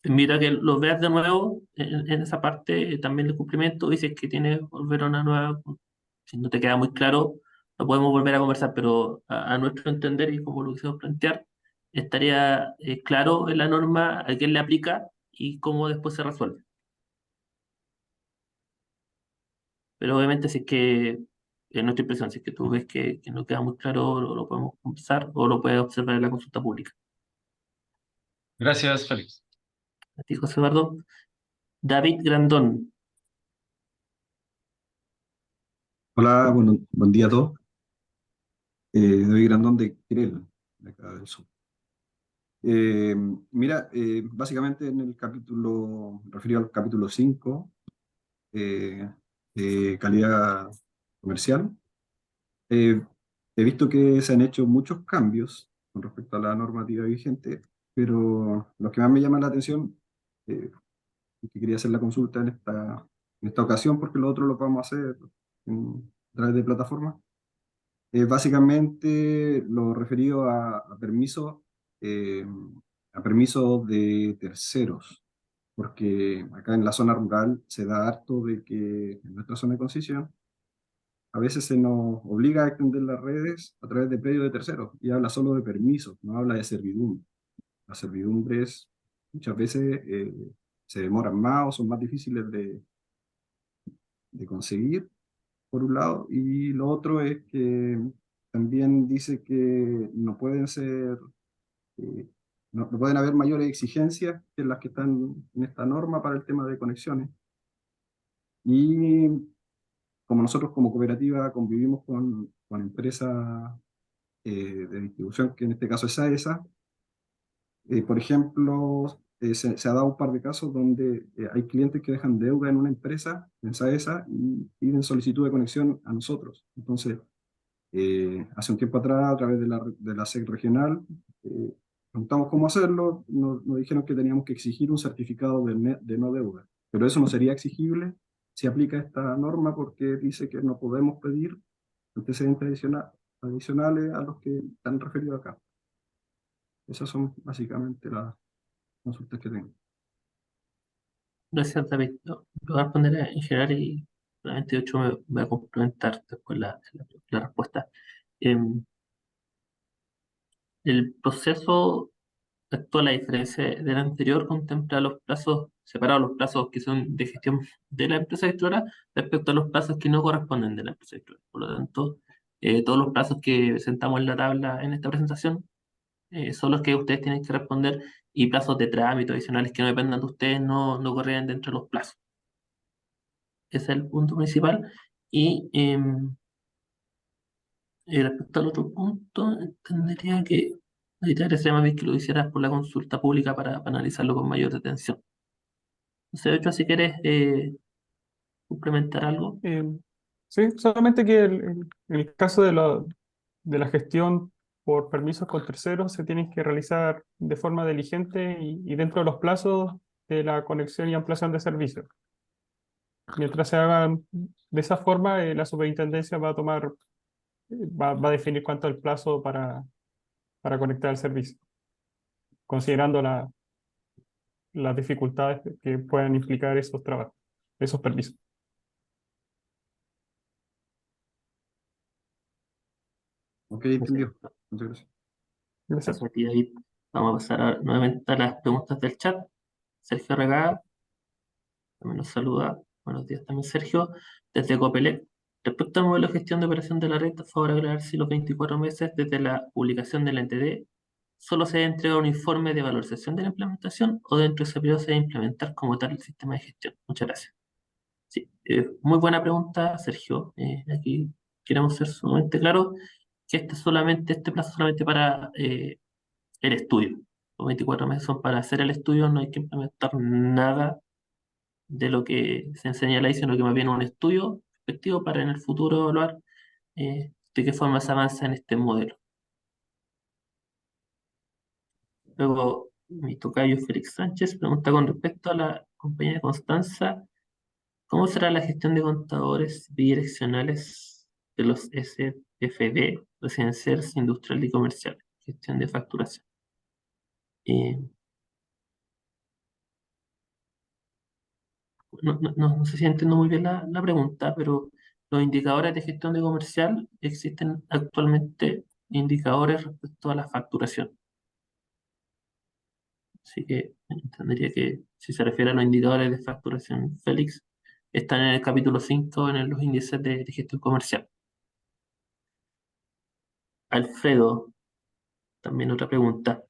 te invito a que lo veas de nuevo en esa parte, también del cumplimiento, y si es que tienes que volver a una nueva, si no te queda muy claro, lo podemos volver a conversar, pero a nuestro entender y como lo quisimos plantear, estaría claro en la norma a quién le aplica y cómo después se resuelve. Pero obviamente si es que, en nuestra impresión, si es que tú ves que no queda muy claro, lo podemos conversar o lo puedes observar en la consulta pública. Gracias, Félix. A ti, José Eduardo. David Grandón. Hola, bueno, buen día a todos. David Grandón de Quirel, de acá del sur. Eh, Mira, básicamente en el capítulo, referido al capítulo 5 de calidad comercial, eh, he visto que se han hecho muchos cambios con respecto a la normativa vigente, pero lo que más me llama la atención, eh, y que quería hacer la consulta en esta ocasión, porque lo otro lo podemos hacer a través de plataformas. Básicamente lo referido eh, a permisos de terceros, porque acá en la zona rural se da harto de que en nuestra zona de concesión a veces se nos obliga a extender las redes a través de predios de terceros y habla solo de permisos, no habla de servidumbre. Las servidumbres muchas veces se demoran más o son más difíciles de conseguir, por un lado, y lo otro es que también dice que no pueden ser, no pueden haber mayores exigencias que las que están en esta norma para el tema de conexiones. Y como nosotros como cooperativa convivimos con empresas de distribución, que en este caso es SAESA, por ejemplo, se ha dado un par de casos donde hay clientes que dejan deuda en una empresa, en SAESA, y piden solicitud de conexión a nosotros. Entonces, hace un tiempo atrás, a través de la SEC regional, preguntamos cómo hacerlo, nos dijeron que teníamos que exigir un certificado de no deuda, pero eso no sería exigible si aplica esta norma porque dice que no podemos pedir antecedentes adicionales a los que están referidos acá. Esas son básicamente las consultas que tengo. Gracias, David. Voy a responder en general y probablemente 8 me voy a complementar después la respuesta. Em, el proceso actual, a diferencia del anterior, contempla los plazos separados, los plazos que son de gestión de la empresa gestora respecto a los plazos que no corresponden de la empresa gestora. Por lo tanto, todos los plazos que presentamos en la tabla en esta presentación son los que ustedes tienen que responder y plazos de trámite adicionales que no dependan de ustedes no corren dentro de los plazos. Ese es el punto principal. Y respecto al otro punto, entendería que necesitaría más bien que lo hicieras por la consulta pública para analizarlo con mayor detención. No sé, de hecho, si quieres complementar algo. Sí, solamente que en el caso de la gestión por permisos con terceros se tienen que realizar de forma diligente y dentro de los plazos de la conexión y ampliación de servicios. Mientras se hagan de esa forma, la superintendencia va a tomar, va a definir cuánto es el plazo para conectar el servicio, considerando las dificultades que puedan implicar esos trabajos, esos permisos. Ok, entendido. Muchas gracias. Gracias. Gracias a ti, David. Vamos a pasar nuevamente a las preguntas del chat. Sergio Regada también nos saluda. Buenos días también, Sergio. Desde Copelec. Respecto al modelo de gestión de operación de la red, a favor de aclarar si los 24 meses desde la publicación del NTD solo se debe entregar un informe de valorización de la implementación o dentro de ese periodo se debe implementar como tal el sistema de gestión. Muchas gracias. Sí, muy buena pregunta, Sergio. Aquí queremos ser sumamente claros que este plazo es solamente para el estudio. Los 24 meses son para hacer el estudio, no hay que implementar nada de lo que se enseña en la ley, sino que más bien un estudio respectivo para en el futuro evaluar de qué forma se avanza en este modelo. Luego, mi tocayo Félix Sánchez pregunta con respecto a la compañía de Constanza, ¿cómo será la gestión de contadores bidireccionales de los SFB, residenciales, industrial y comercial? Gestión de facturación. Eh, no sé si entiendo muy bien la pregunta, pero los indicadores de gestión de comercial existen actualmente indicadores respecto a la facturación. Así que entendería que si se refiere a los indicadores de facturación, Félix, están en el capítulo 5 en los índices de gestión comercial. Alfredo, también otra pregunta.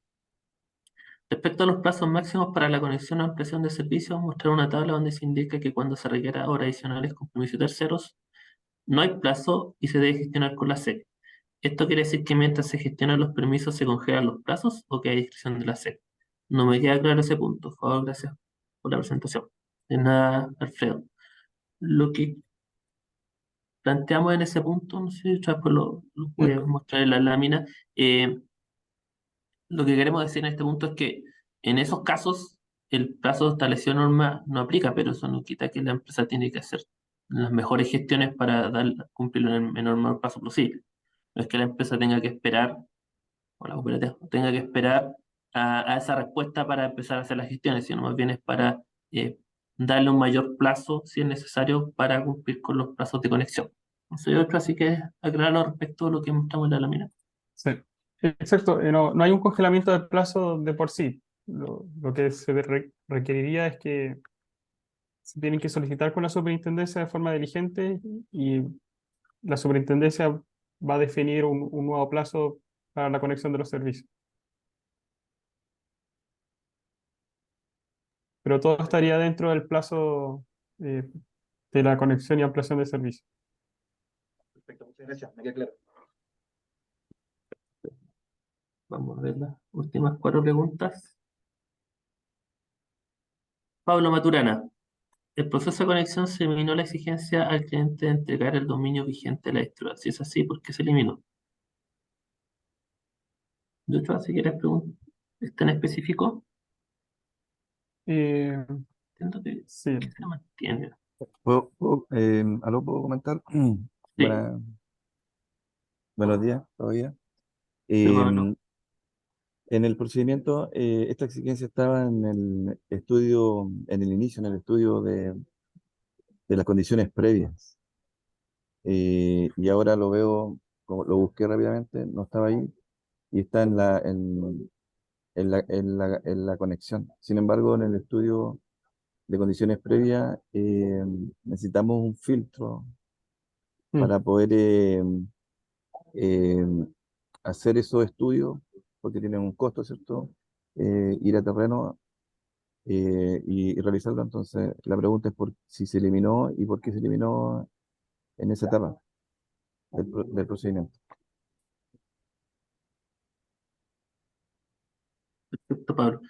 Respecto a los plazos máximos para la conexión o ampliación de servicios, mostrar una tabla donde se indica que cuando se requiera horas adicionales con permiso de terceros, no hay plazo y se debe gestionar con la SEC. ¿Esto quiere decir que mientras se gestionan los permisos se congelan los plazos o que hay discreción de la SEC? No me queda claro ese punto. Por favor, gracias por la presentación. De nada, Alfredo. Lo que planteamos en ese punto, no sé si después lo voy a mostrar en la lámina. Lo que queremos decir en este punto es que en esos casos el plazo establecido en norma no aplica, pero eso no quita que la empresa tiene que hacer las mejores gestiones para cumplirlo en el menor plazo posible. No es que la empresa tenga que esperar, o la cooperativa tenga que esperar a esa respuesta para empezar a hacer las gestiones, sino más bien es para darle un mayor plazo, si es necesario, para cumplir con los plazos de conexión. No soy otro, así que aclararlo respecto a lo que mostramos en la lámina. Sí, exacto. No hay un congelamiento de plazo de por sí. Lo que se requeriría es que se tienen que solicitar con la superintendencia de forma diligente y la superintendencia va a definir un nuevo plazo para la conexión de los servicios. Pero todo estaría dentro del plazo de la conexión y ampliación de servicios. Perfecto, muchas gracias, me queda claro. Vamos a ver las últimas 4 preguntas. Pablo Maturana. El proceso de conexión se eliminó la exigencia al cliente de entregar el dominio vigente de la distribuidora. Si es así, ¿por qué se eliminó? Joshua, si quieres preguntar, ¿está en específico? Eh, Entiendo que sí, se mantiene. ¿Aló, puedo comentar? Sí, Buenos días, todavía. pero Pablo. En el procedimiento, esta exigencia estaba en el estudio, en el inicio, en el estudio de las condiciones previas. Y ahora lo veo, como lo busqué rápidamente, no estaba ahí, y está en la conexión. Sin embargo, en el estudio de condiciones previas, necesitamos un filtro mm, para poder eh, hacer esos estudios, porque tienen un costo, ¿cierto? Ir a terreno y realizarlo. Entonces, la pregunta es por si se eliminó y por qué se eliminó en esa etapa del procedimiento. Perfecto, Pablo.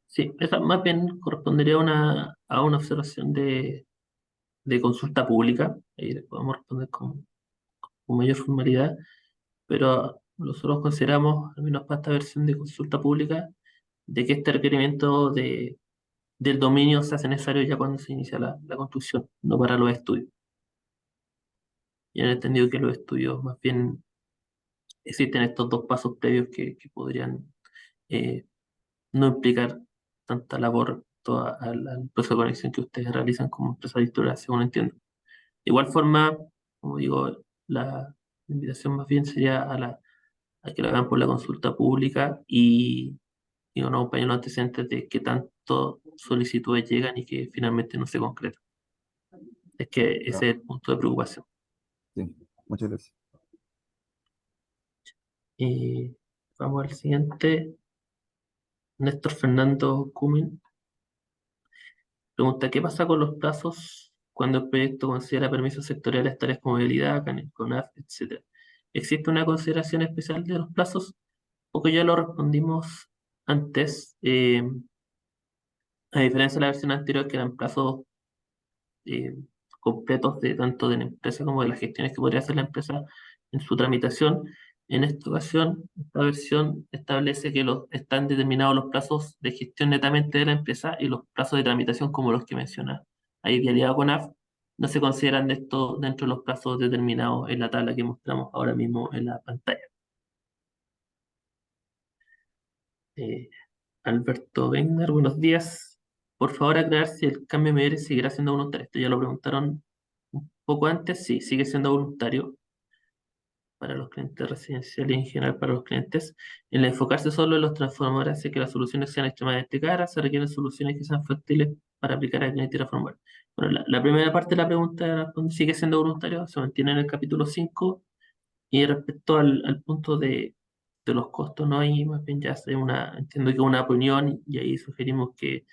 Sí, esa más bien correspondería a una observación de consulta pública. Ahí le podemos responder con mayor formalidad, pero nosotros consideramos, al menos para esta versión de consulta pública, de que este requerimiento del dominio se hace necesario ya cuando se inicia la construcción, no para los estudios. Y han entendido que los estudios más bien existen estos 2 pasos previos que podrían eh, no implicar tanta labor al proceso de conexión que ustedes realizan como empresa distribuidora, según entiendo. De igual forma, como digo, la invitación más bien sería a que lo hagan por la consulta pública y no acompañen los antecedentes de qué tanto solicitudes llegan y que finalmente no se concretan. Es que Ya, ese es el punto de preocupación. sí, muchas gracias. Y vamos al siguiente. Néstor Fernando Cumin pregunta, ¿qué pasa con los plazos cuando el proyecto considera permisos sectoriales tales como movilidad, CONAF, etcétera? ¿Existe una consideración especial de los plazos? Porque ya lo respondimos antes, a diferencia de la versión anterior, que eran plazos eh, completos de tanto de la empresa como de las gestiones que podría hacer la empresa en su tramitación. En esta ocasión, esta versión establece que están determinados los plazos de gestión netamente de la empresa y los plazos de tramitación como los que menciona ahí Vialidad CONAF no se consideran dentro de los plazos determinados en la tabla que mostramos ahora mismo en la pantalla. Eh, Alberto Wegner, buenos días. Por favor, aclarar si el cambio de medidores seguirá siendo voluntario. Esto ya lo preguntaron un poco antes. Sí, sigue siendo voluntario para los clientes residenciales y en general para los clientes. El enfocarse solo en los transformadores hace que las soluciones sean extremadamente caras. Se requieren soluciones que sean factibles para aplicar a clientes y transformadores. Bueno, la primera parte de la pregunta era, ¿sigue siendo voluntario? Se mantiene en el capítulo 5. Y respecto al punto de los costos, ¿no? Ahí más bien ya entiendo que es una opinión y ahí sugerimos que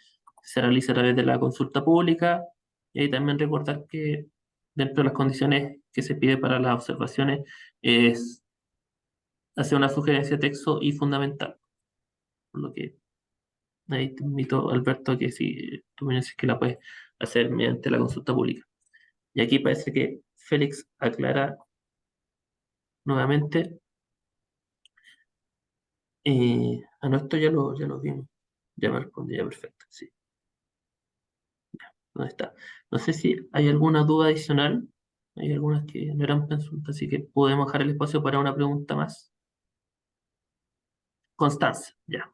se realice a través de la consulta pública y ahí también recordar que dentro de las condiciones que se pide para las observaciones es hacer una sugerencia de texto y fundamental. Por lo que ahí te invito, Alberto, a que si tú me dices que la puedes hacer mediante la consulta pública. Y aquí parece que Félix aclara nuevamente. No, esto ya lo vimos. Ya me respondí, ya perfecto. Sí, ¿dónde está? No sé si hay alguna duda adicional. Hay algunas que no eran consultas, así que podemos dejar el espacio para una pregunta más. Constanza, ya,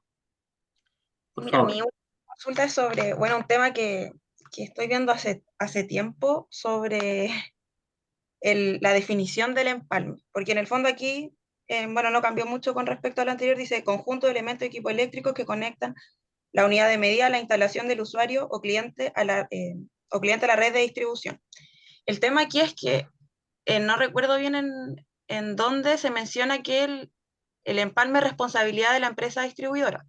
por Mira, mi favor. última consulta es sobre, bueno, un tema que estoy viendo hace tiempo sobre la definición del empalme, porque en el fondo aquí, bueno, no cambió mucho con respecto a lo anterior, dice conjunto de elementos de equipo eléctrico que conectan la unidad de medida a la instalación del usuario o cliente o cliente de la red de distribución. El tema aquí es que no recuerdo bien en dónde se menciona que el empalme es responsabilidad de la empresa distribuidora,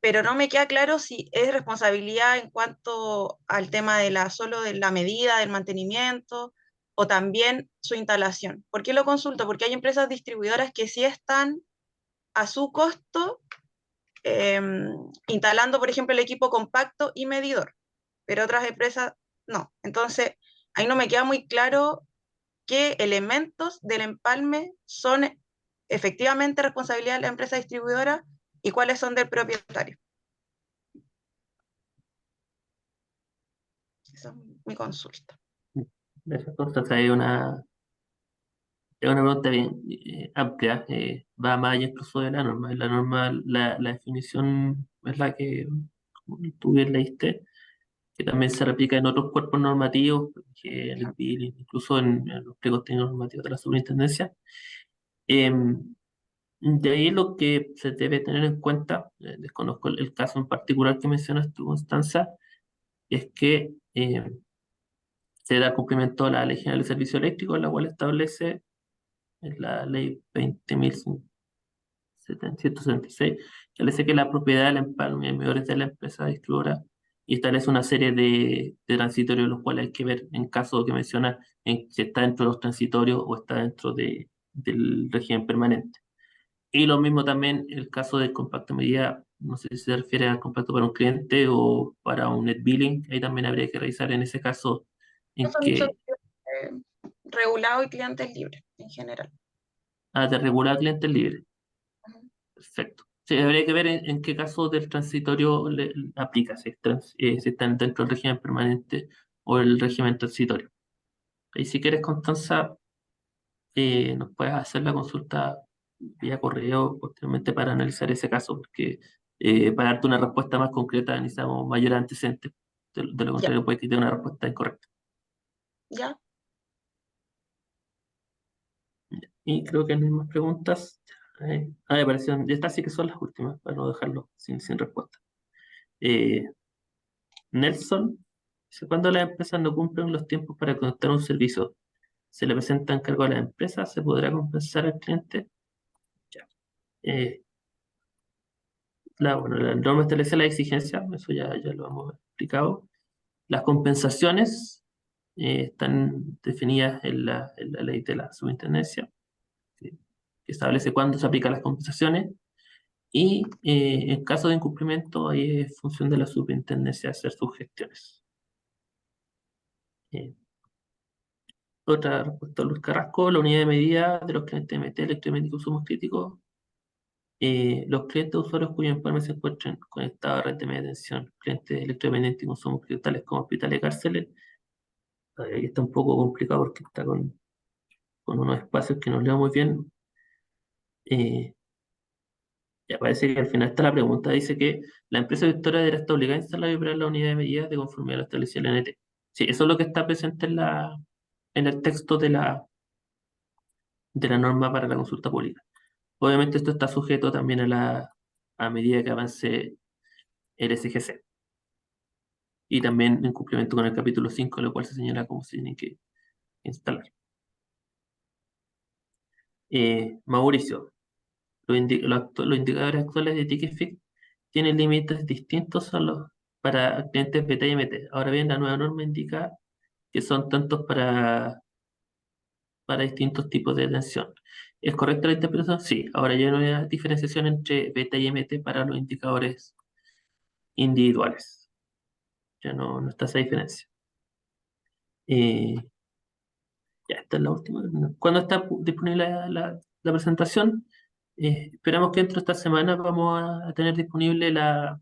pero no me queda claro si es responsabilidad en cuanto al tema solo de la medida, del mantenimiento, o también su instalación. ¿Por qué lo consulto? Porque hay empresas distribuidoras que sí están a su costo instalando, por ejemplo, el equipo compacto y medidor, pero otras empresas no. Entonces, ahí no me queda muy claro qué elementos del empalme son efectivamente responsabilidad de la empresa distribuidora y cuáles son del propietario. Esa es mi consulta. Entonces hay es una pregunta bien amplia, va más allá incluso de la norma. En la norma, la definición es la que tú bien leíste, que también se replica en otros cuerpos normativos, que en el BIL, incluso en los pliegos técnicos normativos de la superintendencia. De ahí lo que se debe tener en cuenta, desconozco el caso en particular que mencionas tú, Constanza, es que se da cumplimiento a la Ley General de Servicio Eléctrico, la cual establece, es la Ley 20.776, establece que la propiedad del empalme y medidores de la empresa distribuidora y establece una serie de transitorios, los cuales hay que ver en caso que menciona en si está dentro de los transitorios o está dentro del régimen permanente. Y lo mismo también el caso del compacto medida, no sé si se refiere al compacto para un cliente o para un net billing, ahí también habría que revisar en ese caso en Son que regulado y clientes libres en general. de regular cliente libre. Ujú. Perfecto. Sí, habría que ver en qué caso del transitorio le aplica, si están dentro del régimen permanente o el régimen transitorio. Y si quieres, Constanza, nos puedes hacer la consulta vía correo posteriormente para analizar ese caso, porque para darte una respuesta más concreta necesitamos mayor antecedentes. De lo Ya, contrario, puede que te dé una respuesta incorrecta. ya. Y creo que no hay más preguntas. Me parecieron, estas sí que son las últimas, para no dejarlo sin respuesta. Eh, Nelson dice, cuando las empresas no cumplen los tiempos para conectar un servicio, ¿se le presenta encargo a la empresa? ¿Se podrá compensar al cliente? Ya. Eh, bueno, la norma establece la exigencia, eso ya lo hemos explicado. Las compensaciones están definidas en la ley de la superintendencia, que establece cuándo se aplican las compensaciones. Y en caso de incumplimiento, ahí es función de la superintendencia hacer sus gestiones. Eh, Otra respuesta a Luis Carrasco, la unidad de medida de los clientes MT, electrodomésticos, consumos críticos. Los clientes usuarios cuyo empalme se encuentren conectados a red de media tensión, clientes electrodomésticos y consumos críticos tales como hospitales y cárceles. Ahí está un poco complicado porque está con unos espacios que no leo muy bien. Eh, Ya parece que al final está la pregunta. Dice que la empresa Victoria deberá estar obligada a instalar y operar la unidad de medida de conformidad a lo establecido en la NT. Sí, eso es lo que está presente en el texto de la norma para la consulta pública. Obviamente esto está sujeto también a medida que avance el SGC. Y también en cumplimiento con el capítulo 5, lo cual se señala cómo se tiene que instalar. Mauricio, los indicadores actuales de TicketFix tienen límites distintos para clientes BT y MT. Ahora bien, la nueva norma indica que son tantos para distintos tipos de atención. ¿Es correcta la interpretación? Sí. Ahora ya no hay diferenciación entre BT y MT para los indicadores individuales. Ya no está esa diferencia. Eh, ya, esta es la última. ¿Cuándo está disponible la presentación? Esperamos que dentro de esta semana vamos a tener disponible la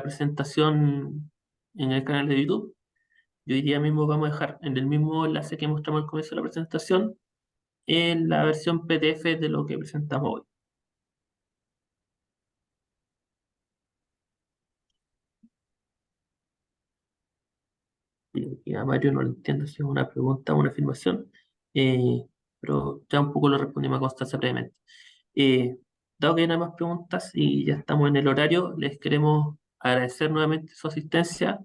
presentación en el canal de YouTube. Y hoy día mismo vamos a dejar en el mismo enlace que mostramos al comienzo de la presentación en la versión PDF de lo que presentamos hoy. Y a Mario no le entiendo si es una pregunta o una afirmación, pero ya un poco lo respondimos a Constanza previamente. Eh, Dado que no hay más preguntas y ya estamos en el horario, les queremos agradecer nuevamente su asistencia.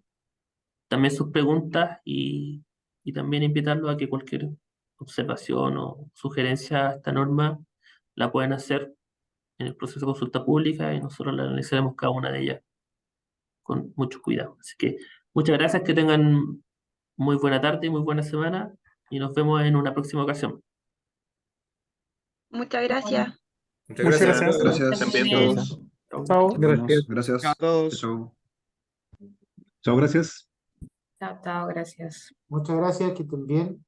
también sus preguntas y también invitarlos a que cualquier observación o sugerencia a esta norma la pueden hacer en el proceso de consulta pública y nosotros la analizaremos cada una de ellas con mucho cuidado. Así que muchas gracias, que tengan muy buena tarde y muy buena semana y nos vemos en una próxima ocasión. Muchas gracias. Muchas Muchas gracias. gracias. Gracias. Estén bien Bien. todos. Chao. Chao. Nos vemos. Gracias. Gracias. Chao a todos. Chao. Chao, gracias. Chao, chao, gracias. Muchas gracias, que estén bien.